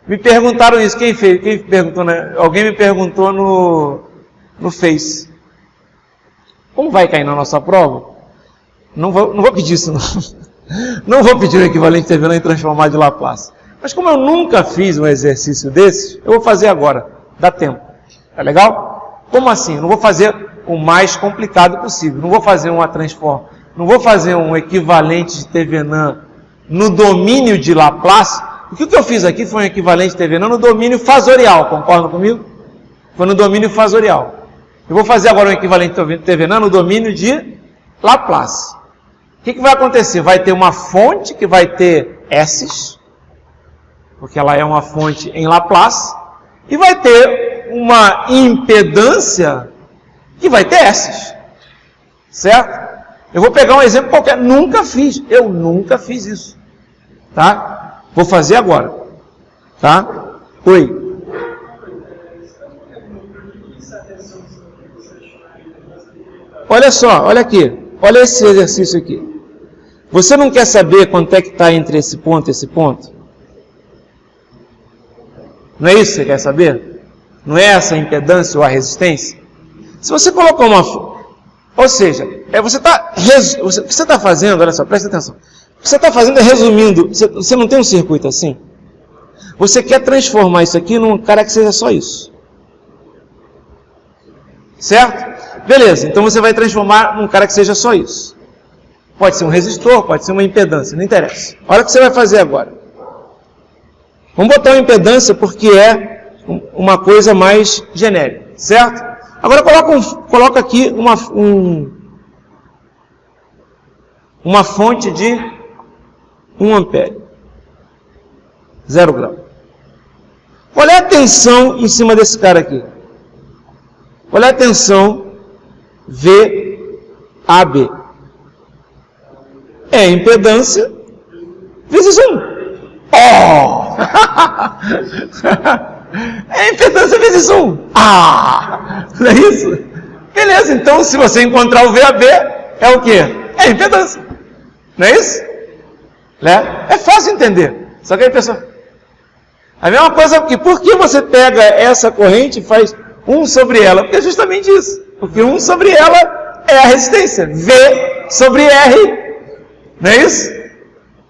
Me perguntaram isso. Quem fez? Quem perguntou, né? Alguém me perguntou no Face. Como vai cair na nossa prova? Não vou pedir isso, não. Não vou pedir o equivalente Thevenin em transformado de Laplace. Mas como eu nunca fiz um exercício desse, eu vou fazer agora. Dá tempo. Tá legal? Como assim? Eu não vou fazer o mais complicado possível. Não vou fazer uma transforma. Não vou fazer um equivalente de Thevenin no domínio de Laplace. O que eu fiz aqui foi um equivalente de Thevenin no domínio fasorial. Concordam comigo? Foi no domínio fasorial. Eu vou fazer agora um equivalente de Thevenin no domínio de Laplace. O que vai acontecer? Vai ter uma fonte que vai ter S's, porque ela é uma fonte em Laplace, e vai ter uma impedância que vai ter S's. Certo? Eu vou pegar um exemplo qualquer. Eu nunca fiz isso. Tá? Vou fazer agora. Tá? Oi. Olha só, olha aqui. Olha esse exercício aqui. Você não quer saber quanto é que está entre esse ponto e esse ponto? Não é isso que você quer saber? Não é essa a impedância ou a resistência? Se você colocar uma... Ou seja, o que você está fazendo, olha só, presta atenção. O que você está fazendo é resumindo. Você não tem um circuito assim? Você quer transformar isso aqui num cara que seja só isso. Certo? Beleza, então você vai transformar num cara que seja só isso. Pode ser um resistor, pode ser uma impedância, não interessa. Olha o que você vai fazer agora. Vamos botar uma impedância porque é uma coisa mais genérica, certo? Agora coloca aqui uma fonte de 1 ampere. 0 grau. Qual é a tensão em cima desse cara aqui? Qual é a tensão VAB? É impedância vezes 1. Oh! É impedância vezes 1. Não é isso? Beleza, então se você encontrar o VAB, é o quê? É impedância. Não é isso? Né? É fácil entender. Só que aí a pessoa... A mesma coisa que, por que você pega essa corrente e faz 1 sobre ela? Porque é justamente isso. Porque 1 sobre ela é a resistência. V sobre R. Não é isso?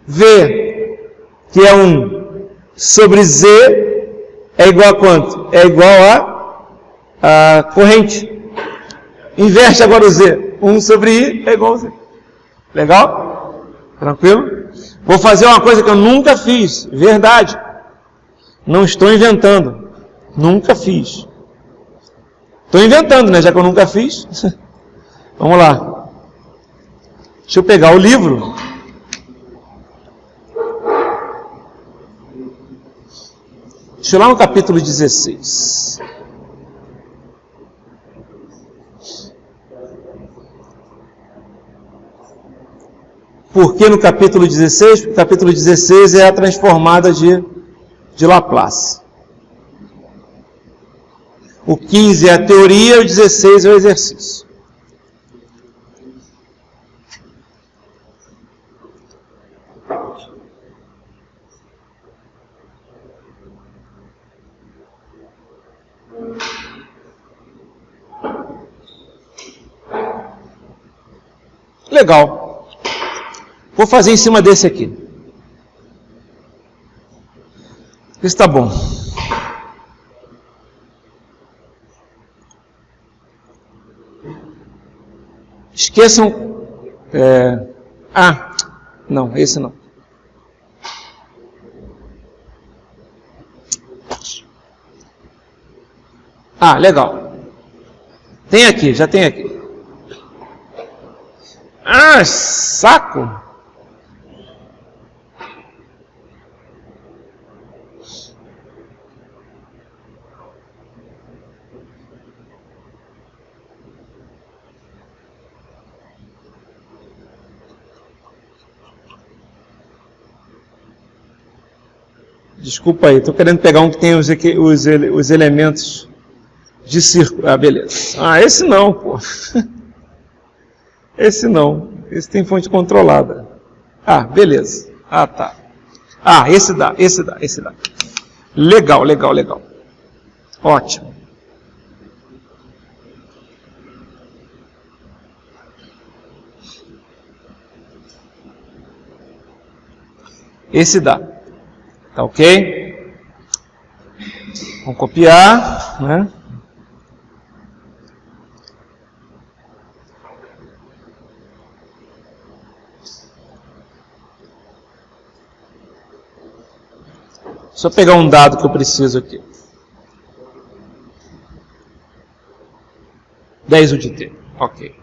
V, que é 1, sobre Z, é igual a quanto? É igual a corrente. Inverte agora o Z. 1 sobre I é igual a Z. Legal? Tranquilo? Vou fazer uma coisa que eu nunca fiz. Verdade. Não estou inventando. Nunca fiz. Estou inventando, né? Já que eu nunca fiz. Vamos lá. Deixa eu pegar o livro. Deixa eu ir lá no capítulo 16. Por que no capítulo 16? Porque o capítulo 16 é a transformada de Laplace. O 15 é a teoria, o 16 é o exercício. Legal. Vou fazer em cima desse aqui. Isso está bom. Esqueçam... não, esse não. Legal. Tem aqui, já tem aqui. Saco! Desculpa aí, estou querendo pegar um que tem os elementos de círculo. Beleza. Esse não, pô. Esse não. Esse tem fonte controlada. Beleza. Tá. Esse dá. Legal. Ótimo. Esse dá. Tá ok? Vamos copiar, né? Só pegar um dado que eu preciso aqui. 10 o de t. Ok.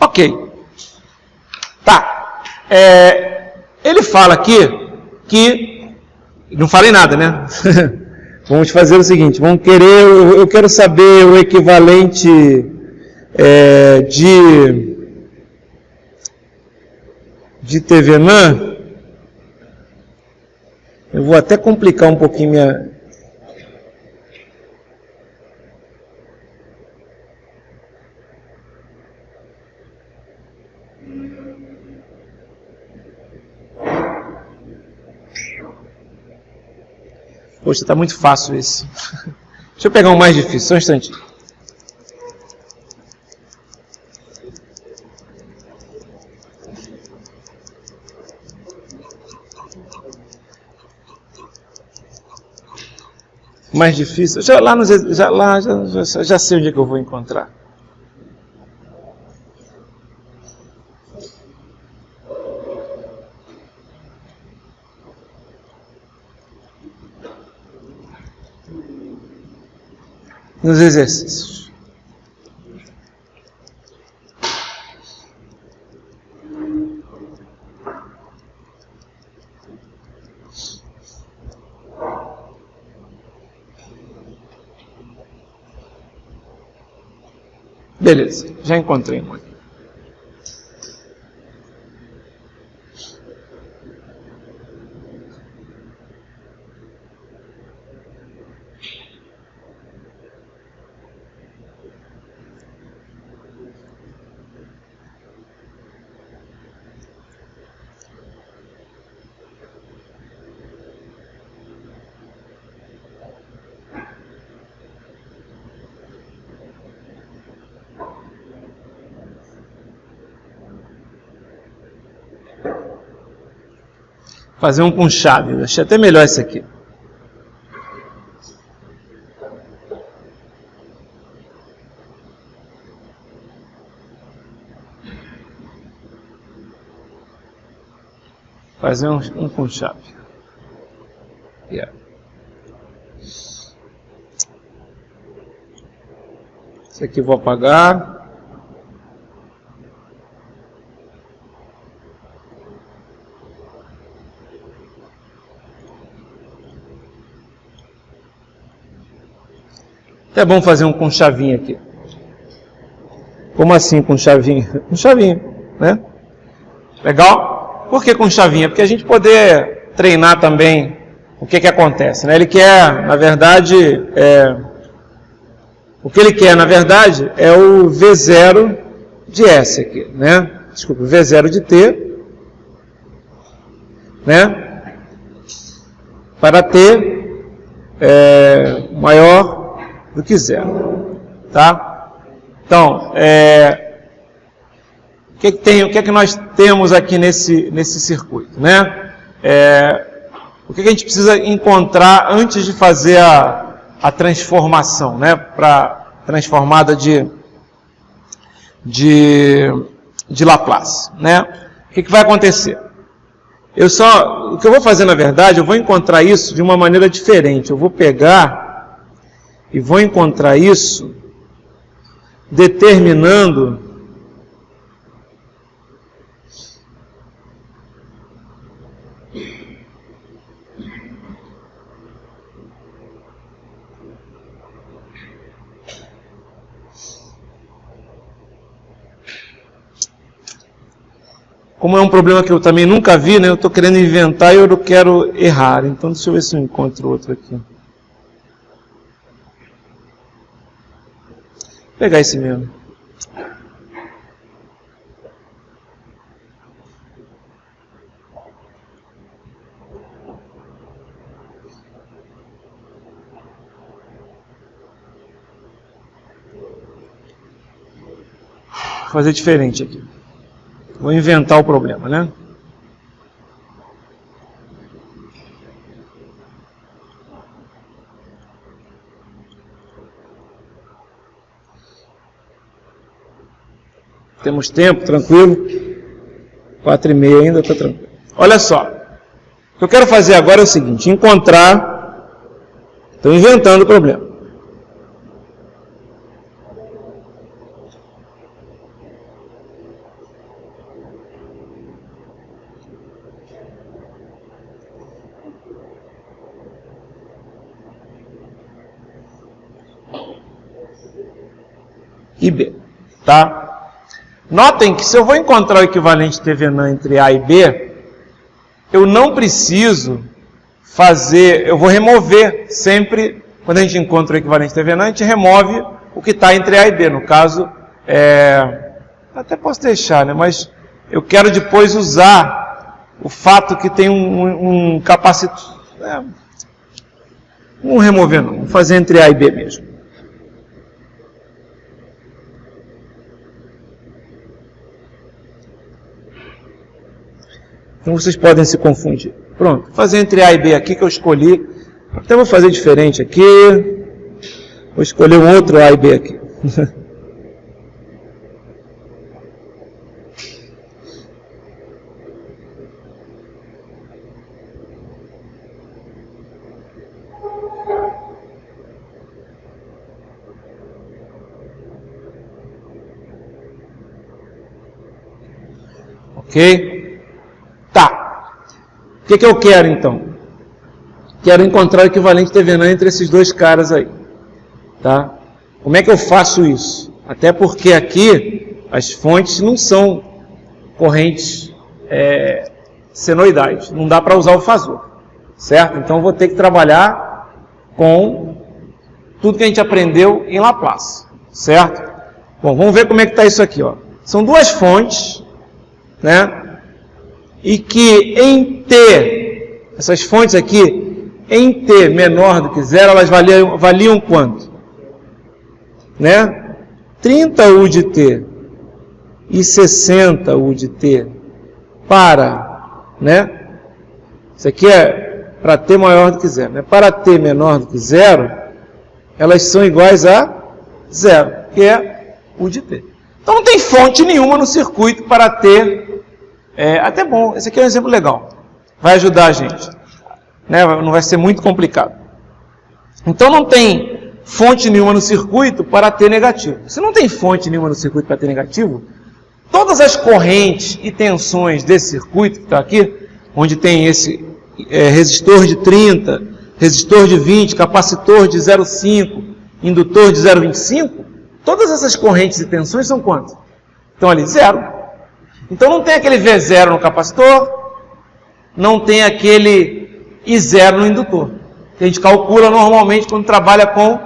Ok. Tá. Ele fala aqui que... Não falei nada, né? Vamos fazer o seguinte, eu quero saber o equivalente de TVNAN. Eu vou até complicar um pouquinho minha... Poxa, está muito fácil esse. Deixa eu pegar um mais difícil, só um instantinho. Mais difícil. Já sei onde é que eu vou encontrar. Nos exercícios. Beleza, já encontrei um aqui. Fazer um com chave. Achei até melhor esse aqui. Fazer um com chave. Yeah. Esse aqui eu vou apagar. É bom fazer um com chavinha aqui. Como assim com chavinha? Com chavinha, né? Legal? Por que com chavinha? Porque a gente poder treinar também o que acontece, né? Ele quer, na verdade, o que ele quer, na verdade, é o V0 de S aqui, né? Desculpa, V0 de T, né? Para T maior do que zero, tá? Então, o que é que nós temos aqui nesse circuito, né? O que a gente precisa encontrar antes de fazer a transformação, né? Para transformada de Laplace, né? O que vai acontecer? O que eu vou fazer, na verdade, eu vou encontrar isso de uma maneira diferente. Eu vou pegar e vou encontrar isso determinando como é um problema que eu também nunca vi, né? Eu estou querendo inventar e eu não quero errar. Então, deixa eu ver se eu encontro outro aqui. Vou pegar esse mesmo. Vou fazer diferente aqui. Vou inventar o problema, né? Temos tempo, tranquilo. 4h30 ainda, está tranquilo. Olha só. O que eu quero fazer agora é o seguinte, encontrar... Estou inventando o problema. E B, tá? Notem que se eu vou encontrar o equivalente TVNAN entre A e B, eu não preciso fazer, eu vou remover sempre, quando a gente encontra o equivalente TVNAN, a gente remove o que está entre A e B, no caso, até posso deixar, né? Mas eu quero depois usar o fato que tem um capacitor, vamos remover não, vamos fazer entre A e B mesmo. Então vocês podem se confundir. Pronto, vou fazer entre A e B aqui que eu escolhi. Até vou fazer diferente aqui. Vou escolher um outro A e B aqui. Ok? Tá. O que eu quero, então? Quero encontrar o equivalente TVNAN entre esses dois caras aí. Tá? Como é que eu faço isso? Até porque aqui as fontes não são correntes senoidais. Não dá para usar o fasor. Certo? Então eu vou ter que trabalhar com tudo que a gente aprendeu em Laplace. Certo? Bom, vamos ver como é que está isso aqui. Ó. São duas fontes, né? E que em T, essas fontes aqui, em T menor do que zero, elas valiam quanto? Né? 30 U de T e 60 U de T para, né? Isso aqui é para T maior do que zero. Né? Para T menor do que zero, elas são iguais a zero, que é U de T. Então não tem fonte nenhuma no circuito para T. Até bom, esse aqui é um exemplo legal. Vai ajudar a gente. Né? Não vai ser muito complicado. Então não tem fonte nenhuma no circuito para T negativo. Se não tem fonte nenhuma no circuito para T negativo, todas as correntes e tensões desse circuito que está aqui, onde tem esse resistor de 30, resistor de 20, capacitor de 0,5, indutor de 0,25, todas essas correntes e tensões são quantas? Estão ali, zero. Então não tem aquele V0 no capacitor, não tem aquele I0 no indutor. Que a gente calcula normalmente quando trabalha com...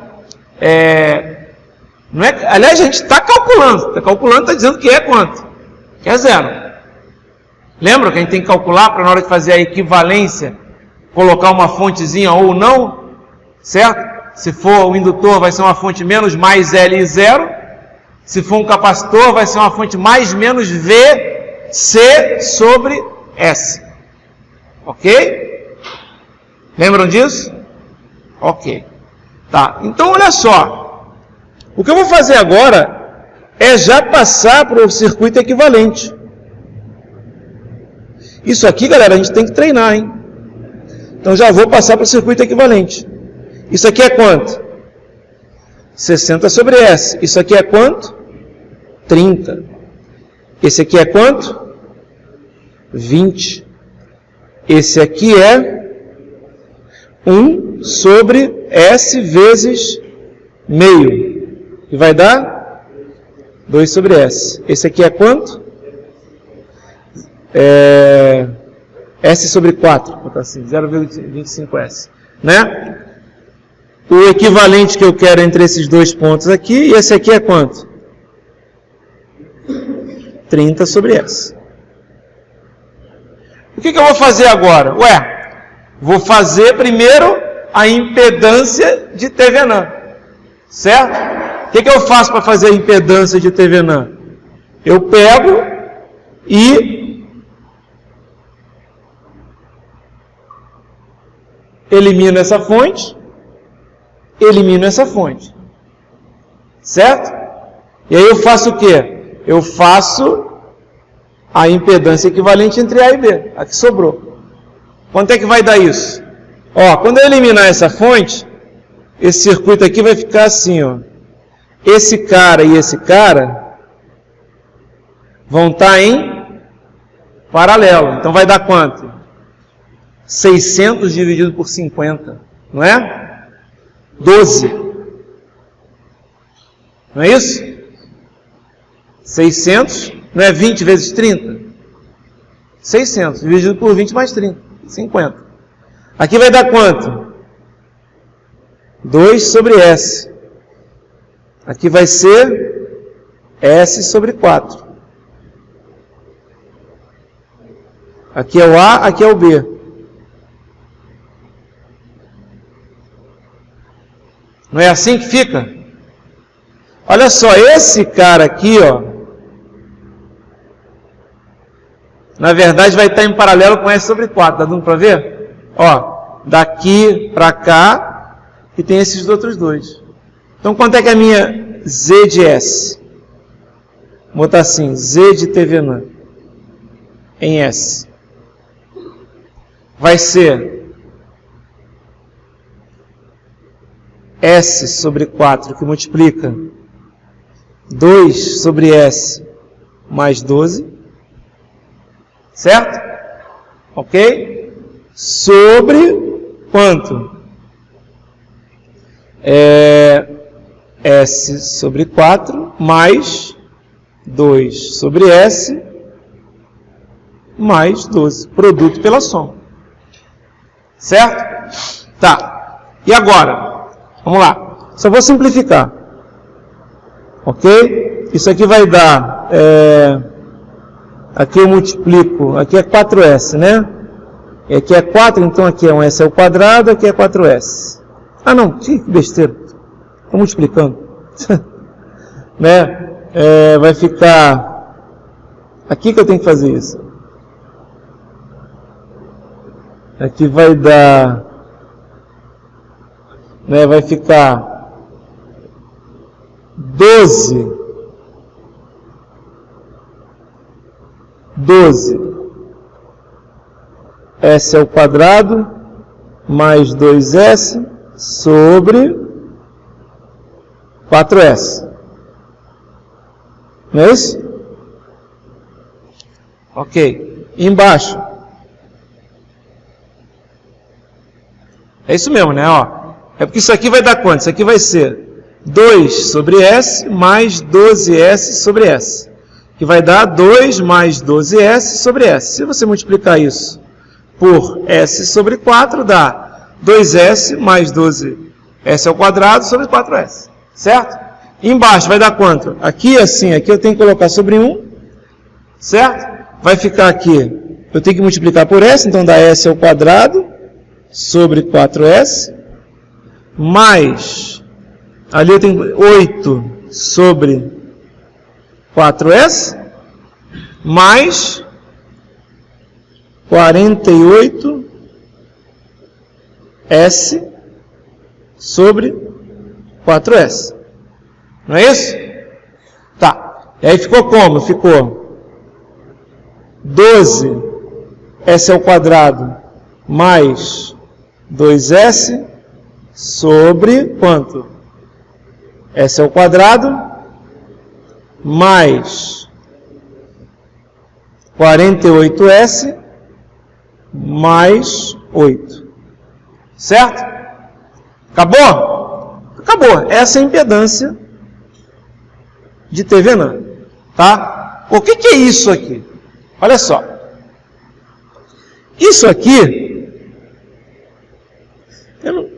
não é, aliás, a gente está calculando, está dizendo que é quanto? Que é zero. Lembra que a gente tem que calcular para na hora de fazer a equivalência, colocar uma fontezinha ou não, certo? Se for o indutor vai ser uma fonte menos mais Li0, se for um capacitor vai ser uma fonte mais menos VC sobre S. Ok? Lembram disso? Ok. Tá, então olha só. O que eu vou fazer agora é já passar para o circuito equivalente. Isso aqui, galera, a gente tem que treinar, hein? Então já vou passar para o circuito equivalente. Isso aqui é quanto? 60 sobre S. Isso aqui é quanto? 30. Esse aqui é quanto? 20. Esse aqui é 1 sobre S vezes meio. E vai dar 2 sobre S. Esse aqui é quanto? S sobre 4. Vou botar assim, 0,25S. Né? O equivalente que eu quero entre esses dois pontos aqui, e esse aqui é quanto? 30 sobre S. O que eu vou fazer agora? Vou fazer primeiro a impedância de TVNAN. Certo? O que eu faço para fazer a impedância de TVNAN? Eu pego e elimino essa fonte. Elimino essa fonte. Certo? E aí eu faço o quê? Eu faço a impedância equivalente entre A e B, a que sobrou. Quanto é que vai dar isso? Ó, quando eu eliminar essa fonte, esse circuito aqui vai ficar assim, ó. Esse cara e esse cara vão estar em paralelo. Então vai dar quanto? 600 dividido por 50, não é? 12. Não é isso? 600, não é 20 vezes 30? 600 dividido por 20 mais 30, 50. Aqui vai dar quanto? 2 sobre S. Aqui vai ser S sobre 4. Aqui é o A, aqui é o B. Não é assim que fica? Olha só, esse cara aqui, ó, na verdade vai estar em paralelo com S sobre 4, tá dando para ver? Ó, daqui para cá, e tem esses outros dois. Então, quanto é que é a minha Z de S? Vou botar assim, Z de TVNAN em S. Vai ser S sobre 4, que multiplica 2 sobre S mais 12. Certo? Ok? Sobre quanto? S sobre 4 mais 2 sobre S mais 12. Produto pela soma. Certo? Tá. E agora? Vamos lá. Só vou simplificar. Ok? Isso aqui vai dar... aqui eu multiplico... Aqui é 4S, né? E aqui é 4, então aqui é um S ao quadrado, aqui é 4S. Ah, não. Que besteira. Estou multiplicando. Né? Vai ficar... Aqui que eu tenho que fazer isso. Aqui vai dar... Né? Vai ficar 12 S ao quadrado mais 2S sobre 4S. Não é isso? Ok. E embaixo. É isso mesmo, né? Ó. É porque isso aqui vai dar quanto? Isso aqui vai ser 2 sobre S mais 12S sobre S. Que vai dar 2 mais 12S sobre S. Se você multiplicar isso por S sobre 4, dá 2S mais 12S ao quadrado sobre 4S. Certo? E embaixo vai dar quanto? Aqui assim, aqui eu tenho que colocar sobre 1. Certo? Vai ficar aqui, eu tenho que multiplicar por S, então dá S ao quadrado sobre 4S. Mais, ali eu tenho 8 sobre 4S, mais 48S sobre 4S. Não é isso? Tá. E aí ficou como? Ficou 12S ao quadrado mais 2S sobre quanto? S ao quadrado mais 48S mais 8. Certo? Acabou? Acabou. Essa é a impedância de TVNAN. Tá? O que é isso aqui? Olha só. Isso aqui...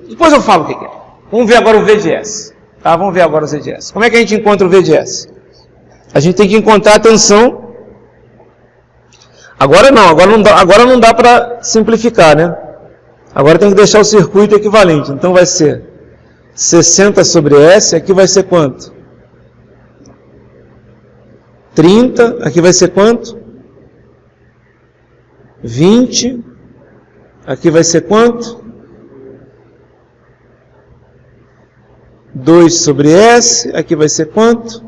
depois eu falo o que é. Vamos ver agora o V de S. Tá? Vamos ver agora o V de S. Como é que a gente encontra o V de S? A gente tem que encontrar a tensão. Agora não dá para simplificar, né? Agora tem que deixar o circuito equivalente. Então vai ser 60 sobre S, aqui vai ser quanto? 30, aqui vai ser quanto? 20, aqui vai ser quanto? 2 sobre S, aqui vai ser quanto?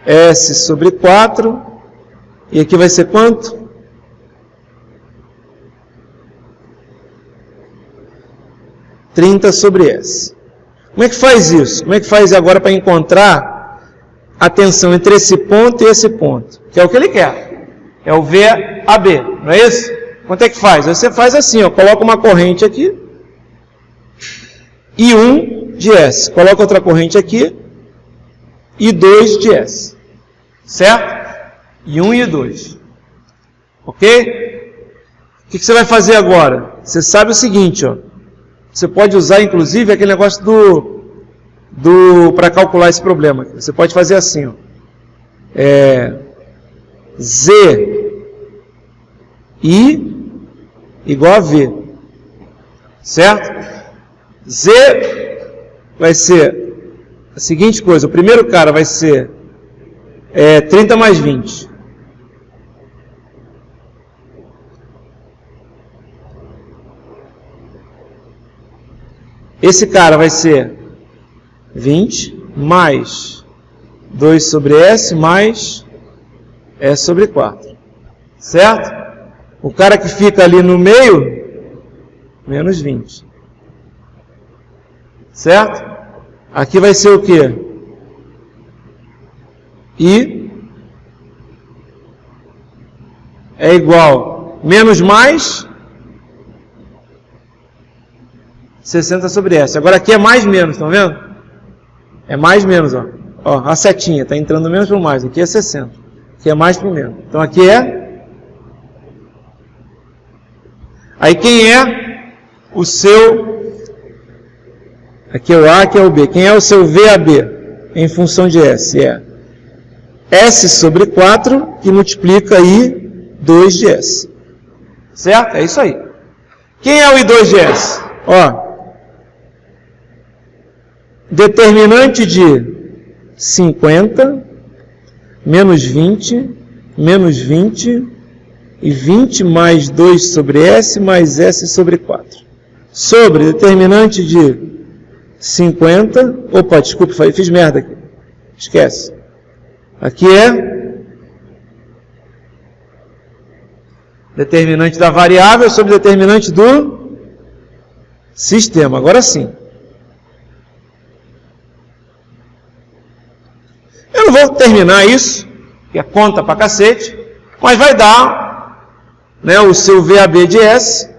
S sobre 4, e aqui vai ser quanto? 30 sobre S. Como é que faz isso? Como é que faz agora para encontrar a tensão entre esse ponto e esse ponto? Que é o que ele quer. É o VAB, não é isso? Quanto é que faz? Você faz assim, ó, coloca uma corrente aqui, e 1 de S. Coloca outra corrente aqui, e 2 de S. Certo? E 1 e 2. Ok? O que você vai fazer agora? Você sabe o seguinte, ó. Você pode usar, inclusive, aquele negócio para calcular esse problema. Você pode fazer assim, ó. Z I igual a V. Certo? Z vai ser a seguinte coisa. O primeiro cara vai ser 30 mais 20. Esse cara vai ser 20 mais 2 sobre S mais S sobre 4. Certo? O cara que fica ali no meio, menos 20. Certo? Aqui vai ser o quê? I é igual menos mais 60 sobre S. Agora aqui é mais menos, estão vendo? É mais menos, ó. Ó, a setinha está entrando menos para o mais. Aqui é 60. Aqui é mais para o menos. Então aqui é... Aí quem é o seu... Aqui é o A, aqui é o B. Quem é o seu VAB em função de S? É S sobre 4 que multiplica I 2 de S. Certo? É isso aí. Quem é o I2 de S? Ó, determinante de 50, menos 20 e 20 mais 2 sobre S mais S sobre 4. Sobre determinante de 50, opa, desculpa, fiz merda aqui, esquece. Aqui é determinante da variável sobre determinante do sistema. Agora sim. Eu não vou terminar isso, que é conta pra cacete, mas vai dar, né, o seu VAB de S,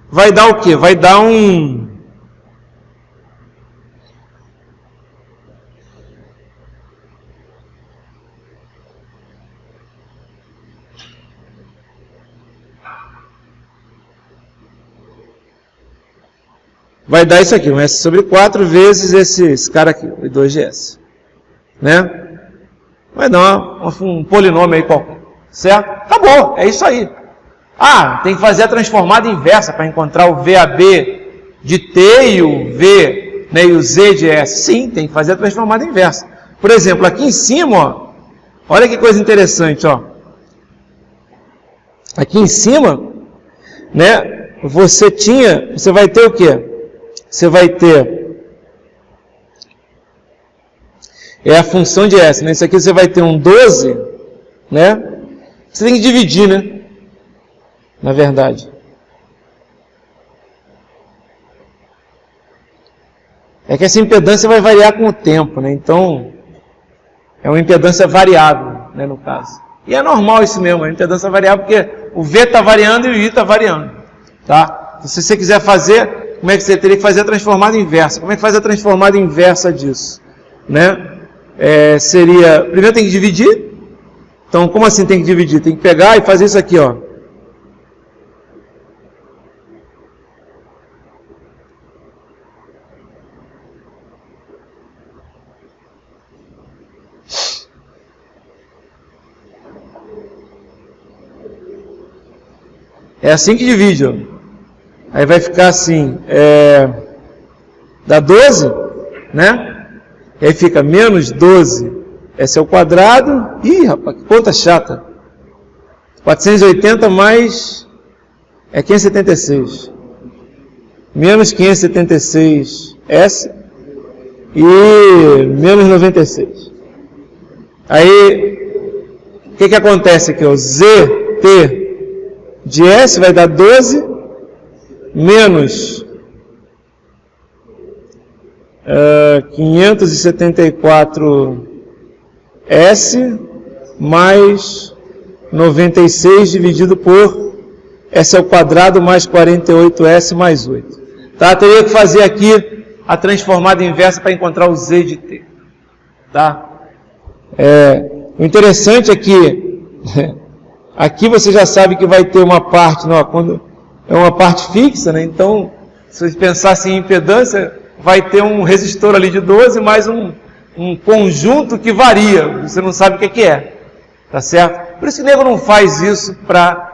vai dar o quê? Vai dar um... Vai dar isso aqui, um S sobre 4 vezes esse cara aqui, o 2 de S. Né? Vai dar um polinômio aí qualquer. Certo? Acabou, é isso aí. Ah, tem que fazer a transformada inversa para encontrar o VAB de T e o V, né, e o Z de S. Sim, tem que fazer a transformada inversa. Por exemplo, aqui em cima, ó, olha que coisa interessante, ó. Aqui em cima, né, você vai ter o quê? Você vai ter a função de S, né? Isso aqui você vai ter um 12, né? Você tem que dividir, né? Na verdade. É que essa impedância vai variar com o tempo, né? Então, é uma impedância variável, né, no caso. E é normal isso mesmo, a impedância variável, porque o V está variando e o I está variando, tá? Então, se você quiser fazer... Como é que você teria que fazer a transformada inversa? Como é que faz a transformada inversa disso? Né? Seria... Primeiro tem que dividir. Então, como assim tem que dividir? Tem que pegar e fazer isso aqui, ó. É assim que divide, ó. Aí vai ficar assim, dá 12, né? E aí fica menos 12, esse é o quadrado. Ih, rapaz, que conta chata. 480 mais 576. Menos 576 S e menos 96. Aí, o que acontece aqui? O ZT de S vai dar 12 menos 574S mais 96 dividido por S ao quadrado mais 48S mais 8. Tá? Teria que fazer aqui a transformada inversa para encontrar o Z de T. Tá? O interessante é que aqui você já sabe que vai ter uma parte, não, quando é uma parte fixa, né? Então, se você pensasse em impedância, vai ter um resistor ali de 12 mais um conjunto que varia, você não sabe o que é, tá certo? Por isso que o nego não faz isso para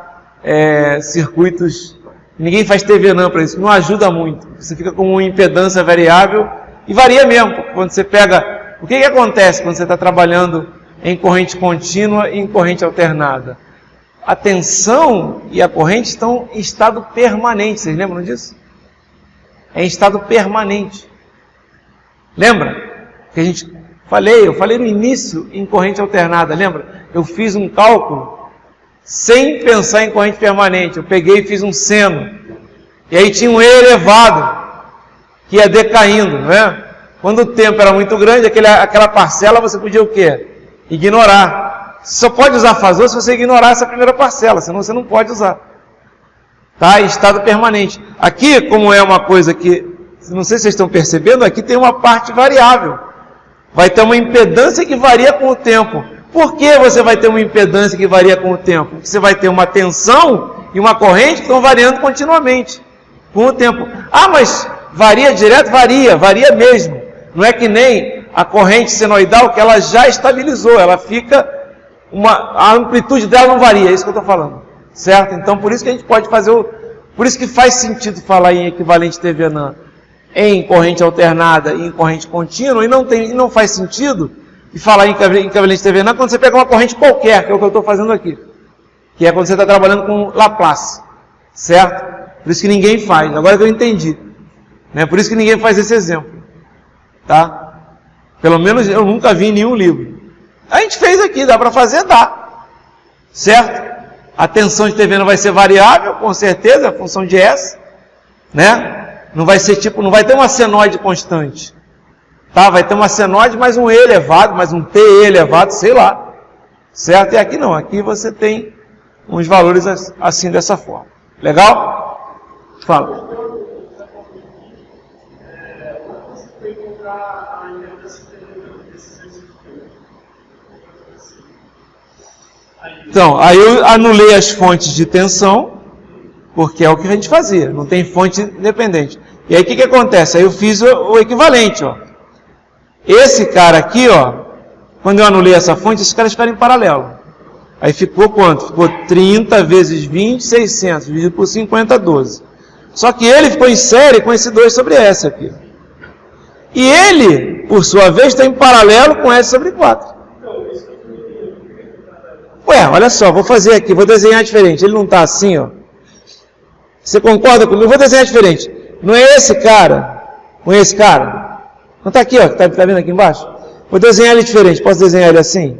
circuitos, ninguém faz TVNAM para isso, não ajuda muito, você fica com uma impedância variável e varia mesmo, quando você pega, o que acontece quando você está trabalhando em corrente contínua e em corrente alternada? A tensão e a corrente estão em estado permanente, vocês lembram disso? É em estado permanente. Lembra? Que eu falei no início em corrente alternada, lembra? Eu fiz um cálculo sem pensar em corrente permanente. Eu peguei e fiz um seno. E aí tinha um E elevado que ia decaindo, não é? Quando o tempo era muito grande, aquela parcela você podia o quê? Ignorar. Você só pode usar fazor se você ignorar essa primeira parcela, senão você não pode usar. Tá? Em estado permanente. Aqui, como é uma coisa que, não sei se vocês estão percebendo, aqui tem uma parte variável. Vai ter uma impedância que varia com o tempo. Por que você vai ter uma impedância que varia com o tempo? Porque você vai ter uma tensão e uma corrente que estão variando continuamente com o tempo. Ah, mas varia direto? Varia mesmo. Não é que nem a corrente senoidal que ela já estabilizou, ela fica, a amplitude dela não varia, é isso que eu estou falando. Certo? Então, por isso que a gente pode fazer por isso que faz sentido falar em equivalente TVNAM em corrente alternada e em corrente contínua, e não faz sentido falar em equivalente TVNAM quando você pega uma corrente qualquer, que é o que eu estou fazendo aqui, que é quando você está trabalhando com Laplace, certo? Por isso que ninguém faz, agora que eu entendi, né? Por isso que ninguém faz esse exemplo, tá? Pelo menos eu nunca vi em nenhum livro. A gente fez aqui, dá para fazer? Dá, certo? A tensão de TVNAM vai ser variável, com certeza, a função de S, né? Não vai ser não vai ter uma senoide constante, tá? Vai ter uma senoide mais um E elevado, mais um TE elevado, sei lá, certo? E aqui não, aqui você tem uns valores assim, dessa forma. Legal? Fala. Então, aí eu anulei as fontes de tensão, porque é o que a gente fazia, não tem fonte independente. E aí o que acontece? Aí eu fiz o equivalente, ó. Esse cara aqui, ó, quando eu anulei essa fonte, esses caras ficaram em paralelo. Aí ficou quanto? Ficou 30 vezes 20, 600, dividido por 50, 12. Só que ele ficou em série com esse 2 sobre S aqui. E ele, por sua vez, está em paralelo com S sobre 4. Ué, olha só, vou fazer aqui, vou desenhar diferente. Ele não está assim, ó. Você concorda comigo? Eu vou desenhar diferente. Não é esse cara com esse cara. Não está aqui, ó, que está vendo aqui embaixo? Vou desenhar ele diferente. Posso desenhar ele assim?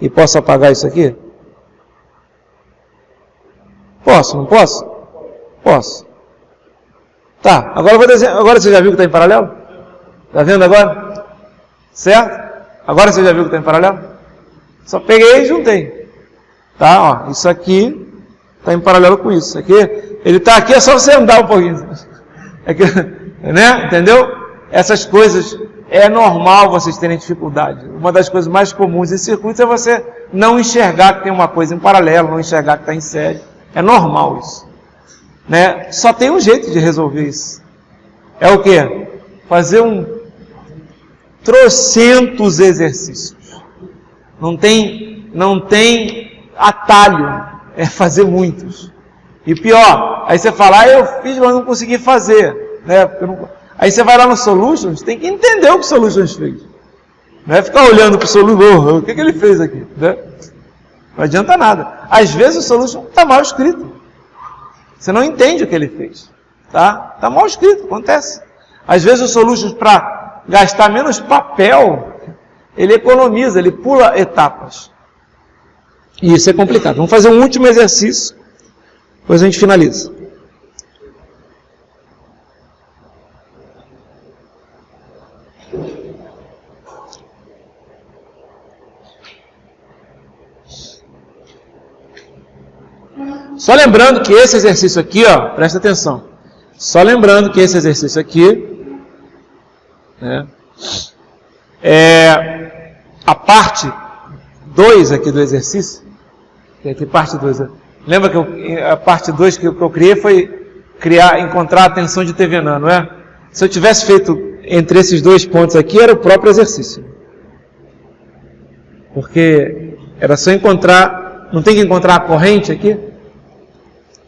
E posso apagar isso aqui? Posso, não posso? Posso. Tá, agora eu vou desenhar. Agora você já viu que está em paralelo? Está vendo agora? Certo? Agora você já viu que está em paralelo? Só peguei e juntei. Tá, ó, isso aqui está em paralelo com isso. Aqui, ele está aqui, é só você andar um pouquinho. Aqui, né? Entendeu? Essas coisas, é normal vocês terem dificuldade. Uma das coisas mais comuns em circuitos é você não enxergar que tem uma coisa em paralelo, não enxergar que está em série. É normal isso. Né? Só tem um jeito de resolver isso. É o quê? Fazer trocentos exercícios. Não tem atalho, é fazer muitos. E pior, aí você fala, eu fiz, mas não consegui fazer. Né? Aí você vai lá no Solutions, tem que entender o que o Solutions fez. Não é ficar olhando para o Solutions, o que ele fez aqui? Né? Não adianta nada. Às vezes o Solutions está mal escrito. Você não entende o que ele fez. Tá mal escrito, acontece. Às vezes o Solutions, para gastar menos papel, ele economiza, ele pula etapas. E isso é complicado. Vamos fazer um último exercício, depois a gente finaliza. Só lembrando que esse exercício aqui, ó, presta atenção. Só lembrando que esse exercício aqui, né, é a parte 2 aqui do exercício. Tem aqui parte 2. Lembra que a parte 2 que eu criei foi encontrar a tensão de Thevenin, não é? Se eu tivesse feito entre esses dois pontos aqui, era o próprio exercício. Porque era só encontrar, não tem que encontrar a corrente aqui?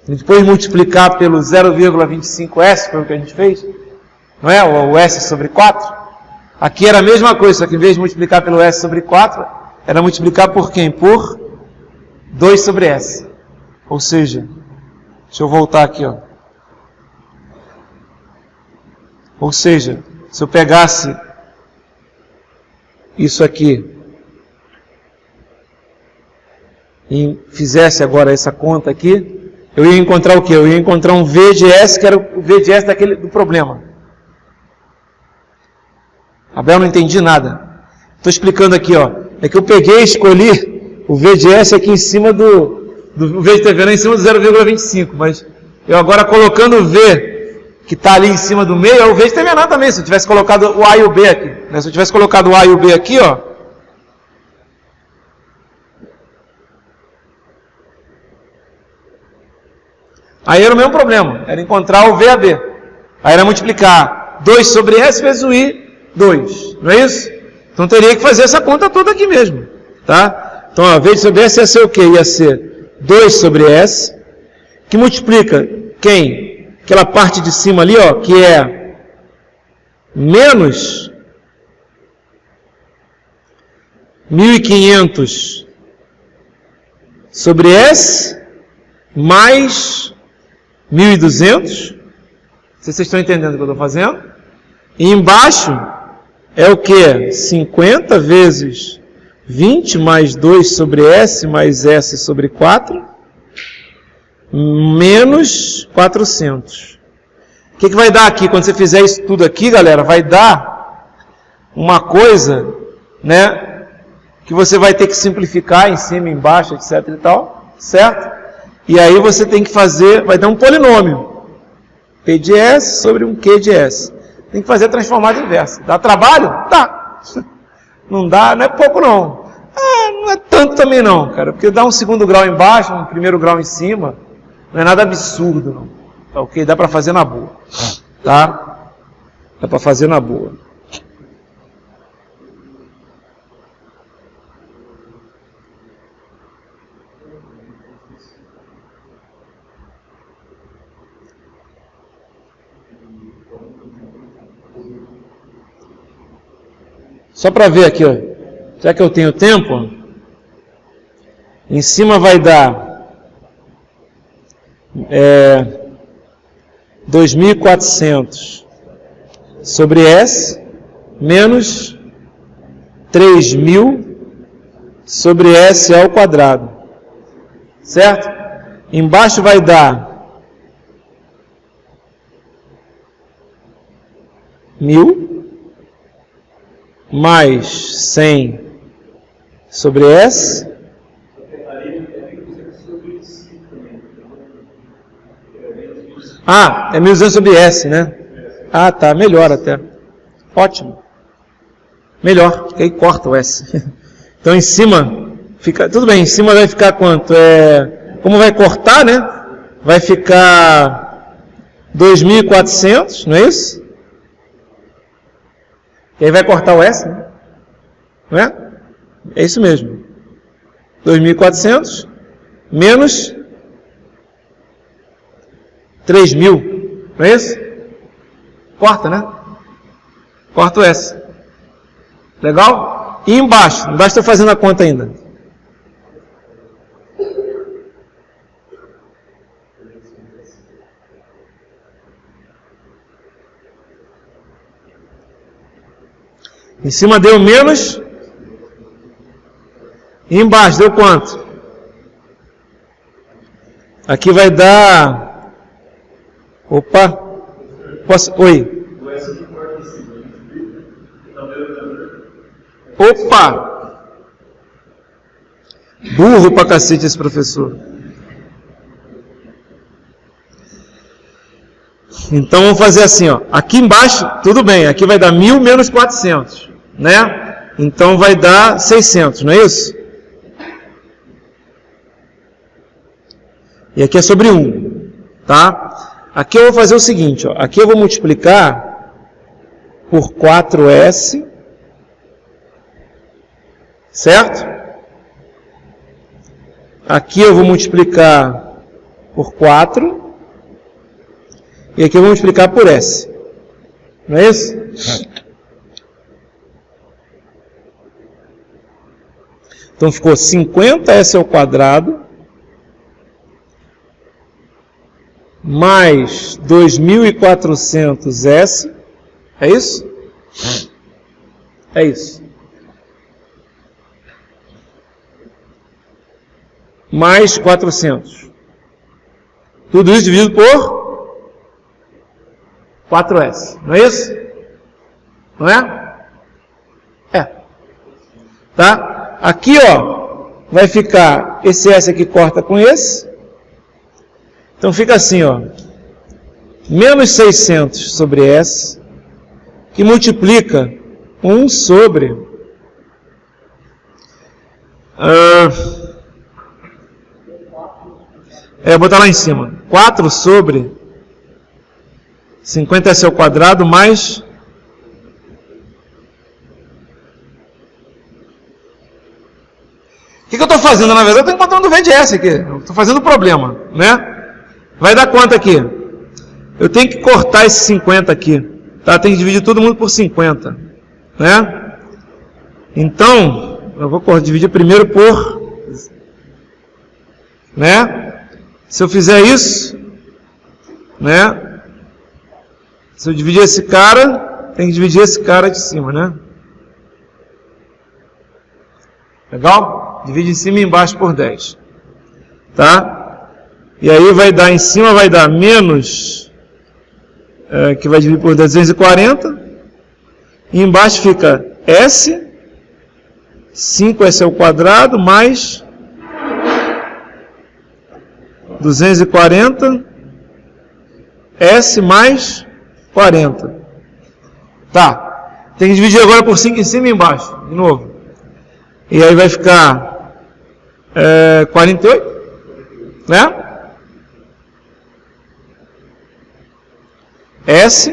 E depois multiplicar pelo 0,25S, foi o que a gente fez, não é? O S sobre 4. Aqui era a mesma coisa, só que em vez de multiplicar pelo S sobre 4, era multiplicar por quem? Por 2 sobre S. Ou seja, deixa eu voltar aqui, ó. Ou seja, se eu pegasse isso aqui e fizesse agora essa conta aqui, eu ia encontrar o quê? Eu ia encontrar um V de S, que era o V de S do problema. Abel, não entendi nada. Estou explicando aqui, ó. É que eu peguei e escolhi o V de S aqui em cima do V de Thevenin em cima do 0,25, mas eu agora colocando o V que está ali em cima do meio, é o V de Thevenin também, se eu tivesse colocado o A e o B aqui. Né? Se eu tivesse colocado o A e o B aqui, ó, aí era o mesmo problema, era encontrar o VAB. Aí era multiplicar 2 sobre S vezes o I, 2, não é isso? Então teria que fazer essa conta toda aqui mesmo, tá? Então, a V sobre S ia ser o quê? Ia ser 2 sobre S, que multiplica quem? Aquela parte de cima ali, ó, que é menos 1.500 sobre S, mais 1.200, não sei se vocês estão entendendo o que eu estou fazendo, e embaixo é o que? 50 vezes 20 mais 2 sobre S mais S sobre 4, menos 400. O que vai dar aqui? Quando você fizer isso tudo aqui, galera, vai dar uma coisa, né, que você vai ter que simplificar em cima, embaixo, etc e tal, certo? E aí você tem que fazer, vai dar um polinômio, P de S sobre um Q de S. Tem que fazer a transformada inversa. Dá trabalho? Dá. Não dá, não é pouco não. Não é tanto também não, cara, porque dá um segundo grau embaixo, um primeiro grau em cima, não é nada absurdo não. Tá ok? Dá para fazer na boa. Tá? Dá para fazer na boa. Só para ver aqui, ó, já que eu tenho tempo, em cima vai dar 2.400 sobre S menos 3.000 sobre S ao quadrado, certo? Embaixo vai dar 1.000 mais 100 sobre S. É 1.200 sobre S, né? Tá, melhor até. Ótimo. Melhor, porque aí corta o S. Então em cima, fica, tudo bem, em cima vai ficar quanto? Como vai cortar, né? Vai ficar 2.400, não é isso? E aí vai cortar o S, né? Não é? É isso mesmo. 2.400 menos 3.000, não é isso? Corta, né? Corta o S. Legal? E embaixo estou fazendo a conta ainda. Em cima deu menos. E embaixo deu quanto? Aqui vai dar... Opa! Oi! Opa! Burro pra cacete esse professor. Então vamos fazer assim, ó. Aqui embaixo, tudo bem, aqui vai dar 1000 menos 400, né? Então vai dar 600, não é isso? E aqui é sobre 1, tá? Aqui eu vou fazer o seguinte, ó. Aqui eu vou multiplicar por 4S, certo? Aqui eu vou multiplicar por 4. E aqui eu vou multiplicar por S. Não é isso? Então ficou 50S ao quadrado mais 2400S. É isso? É isso. Mais 400. Tudo isso dividido por 4S, não é isso? Não é? É. Tá? Aqui, ó, vai ficar, esse S aqui corta com esse. Então fica assim, ó, menos 600 sobre S, que multiplica 1 sobre... vou botar lá em cima. 4 sobre 50S ao quadrado mais... O que eu estou fazendo? Na verdade, eu estou encontrando o V de S aqui. Estou fazendo o problema, né? Vai dar quanto aqui? Eu tenho que cortar esse 50 aqui. Tá? Tem que dividir todo mundo por 50. Né? Então, eu vou dividir primeiro por... Né? Se eu fizer isso... Né? Se eu dividir esse cara, tem que dividir esse cara de cima, né? Legal? Divide em cima e embaixo por 10. Tá? E aí vai dar, em cima vai dar menos, que vai dividir por 240. E embaixo fica S, 5S ao quadrado, mais 240, S mais 40. Tá. Tem que dividir agora por 5 em cima e embaixo. De novo. E aí vai ficar 48. Né? S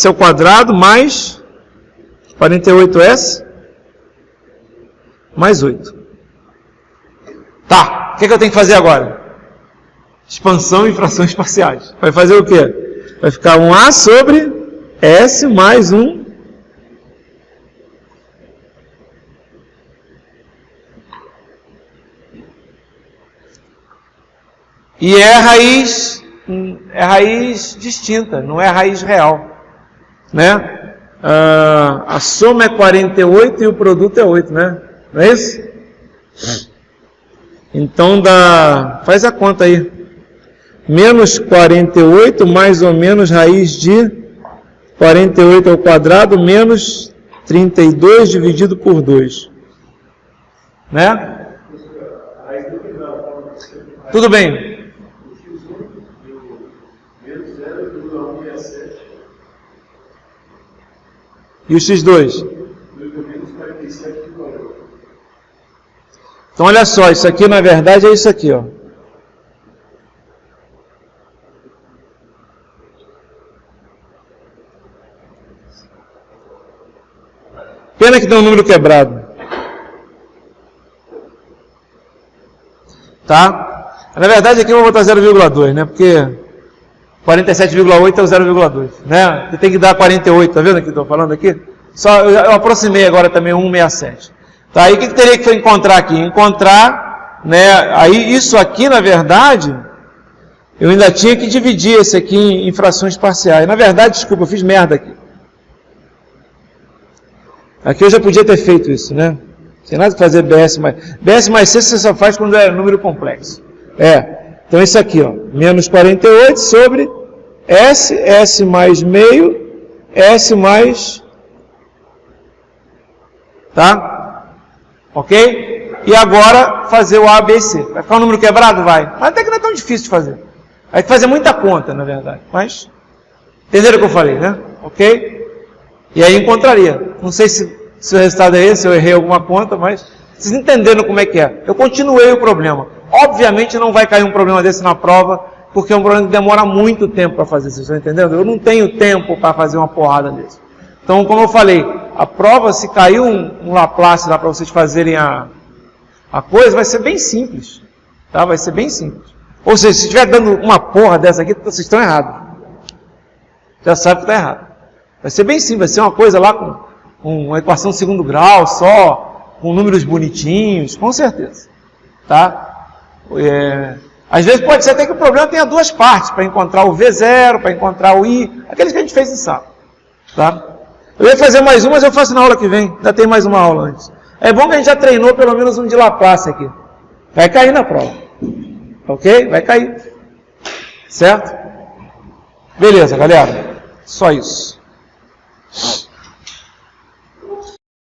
ao quadrado mais 48S mais 8. Tá. O que eu tenho que fazer agora? Expansão e frações parciais. Vai fazer o quê? Vai ficar 1A sobre S mais 1. E é raiz distinta, não é raiz real. Né? A soma é 48 e o produto é 8, né? Não é isso? Então faz a conta aí. Menos 48 mais ou menos raiz de 48 ao quadrado menos 32 dividido por 2. Né? Tudo bem. E o x2? Então olha só, isso aqui na verdade é isso aqui, ó. Pena que tem um número quebrado. Tá? Na verdade aqui eu vou botar 0,2, né? Porque 47,8 é o 0,2, né? Você tem que dar 48, tá vendo o que eu estou falando aqui? Só eu aproximei agora também 167. Tá? Aí o que teria que encontrar aqui? Encontrar, né? Aí isso aqui, na verdade, eu ainda tinha que dividir esse aqui em frações parciais. Na verdade, desculpa, eu fiz merda aqui. Aqui eu já podia ter feito isso, né? Sem nada de fazer BS mais C você só faz quando é número complexo. Então isso aqui, ó, menos 48 sobre S mais meio, S mais... Tá? Ok? E agora fazer o A, B e C. Vai ficar um número quebrado? Vai. Mas até que não é tão difícil de fazer. Vai fazer muita conta, na verdade. Mas, entenderam o que eu falei, né? Ok? E aí encontraria. Não sei se o resultado é esse, se eu errei alguma conta, mas vocês entenderam como é que é. Eu continuei o problema. Obviamente não vai cair um problema desse na prova, porque é um problema que demora muito tempo para fazer. Vocês estão entendendo? Eu não tenho tempo para fazer uma porrada desse. Então, como eu falei, a prova, se cair um Laplace lá para vocês fazerem a coisa, vai ser bem simples. Tá? Vai ser bem simples. Ou seja, se estiver dando uma porra dessa aqui, vocês estão errados. Já sabe que está errado. Vai ser bem simples, vai ser uma coisa lá com uma equação de segundo grau só, com números bonitinhos, com certeza. Tá? Às vezes pode ser até que o problema tenha duas partes, para encontrar o V0, para encontrar o I, aqueles que a gente fez em sala. Tá? Eu ia fazer mais uma, mas eu faço na aula que vem, ainda tem mais uma aula antes. É bom que a gente já treinou pelo menos um de Laplace aqui. Vai cair na prova. Ok? Vai cair. Certo? Beleza, galera. Só isso.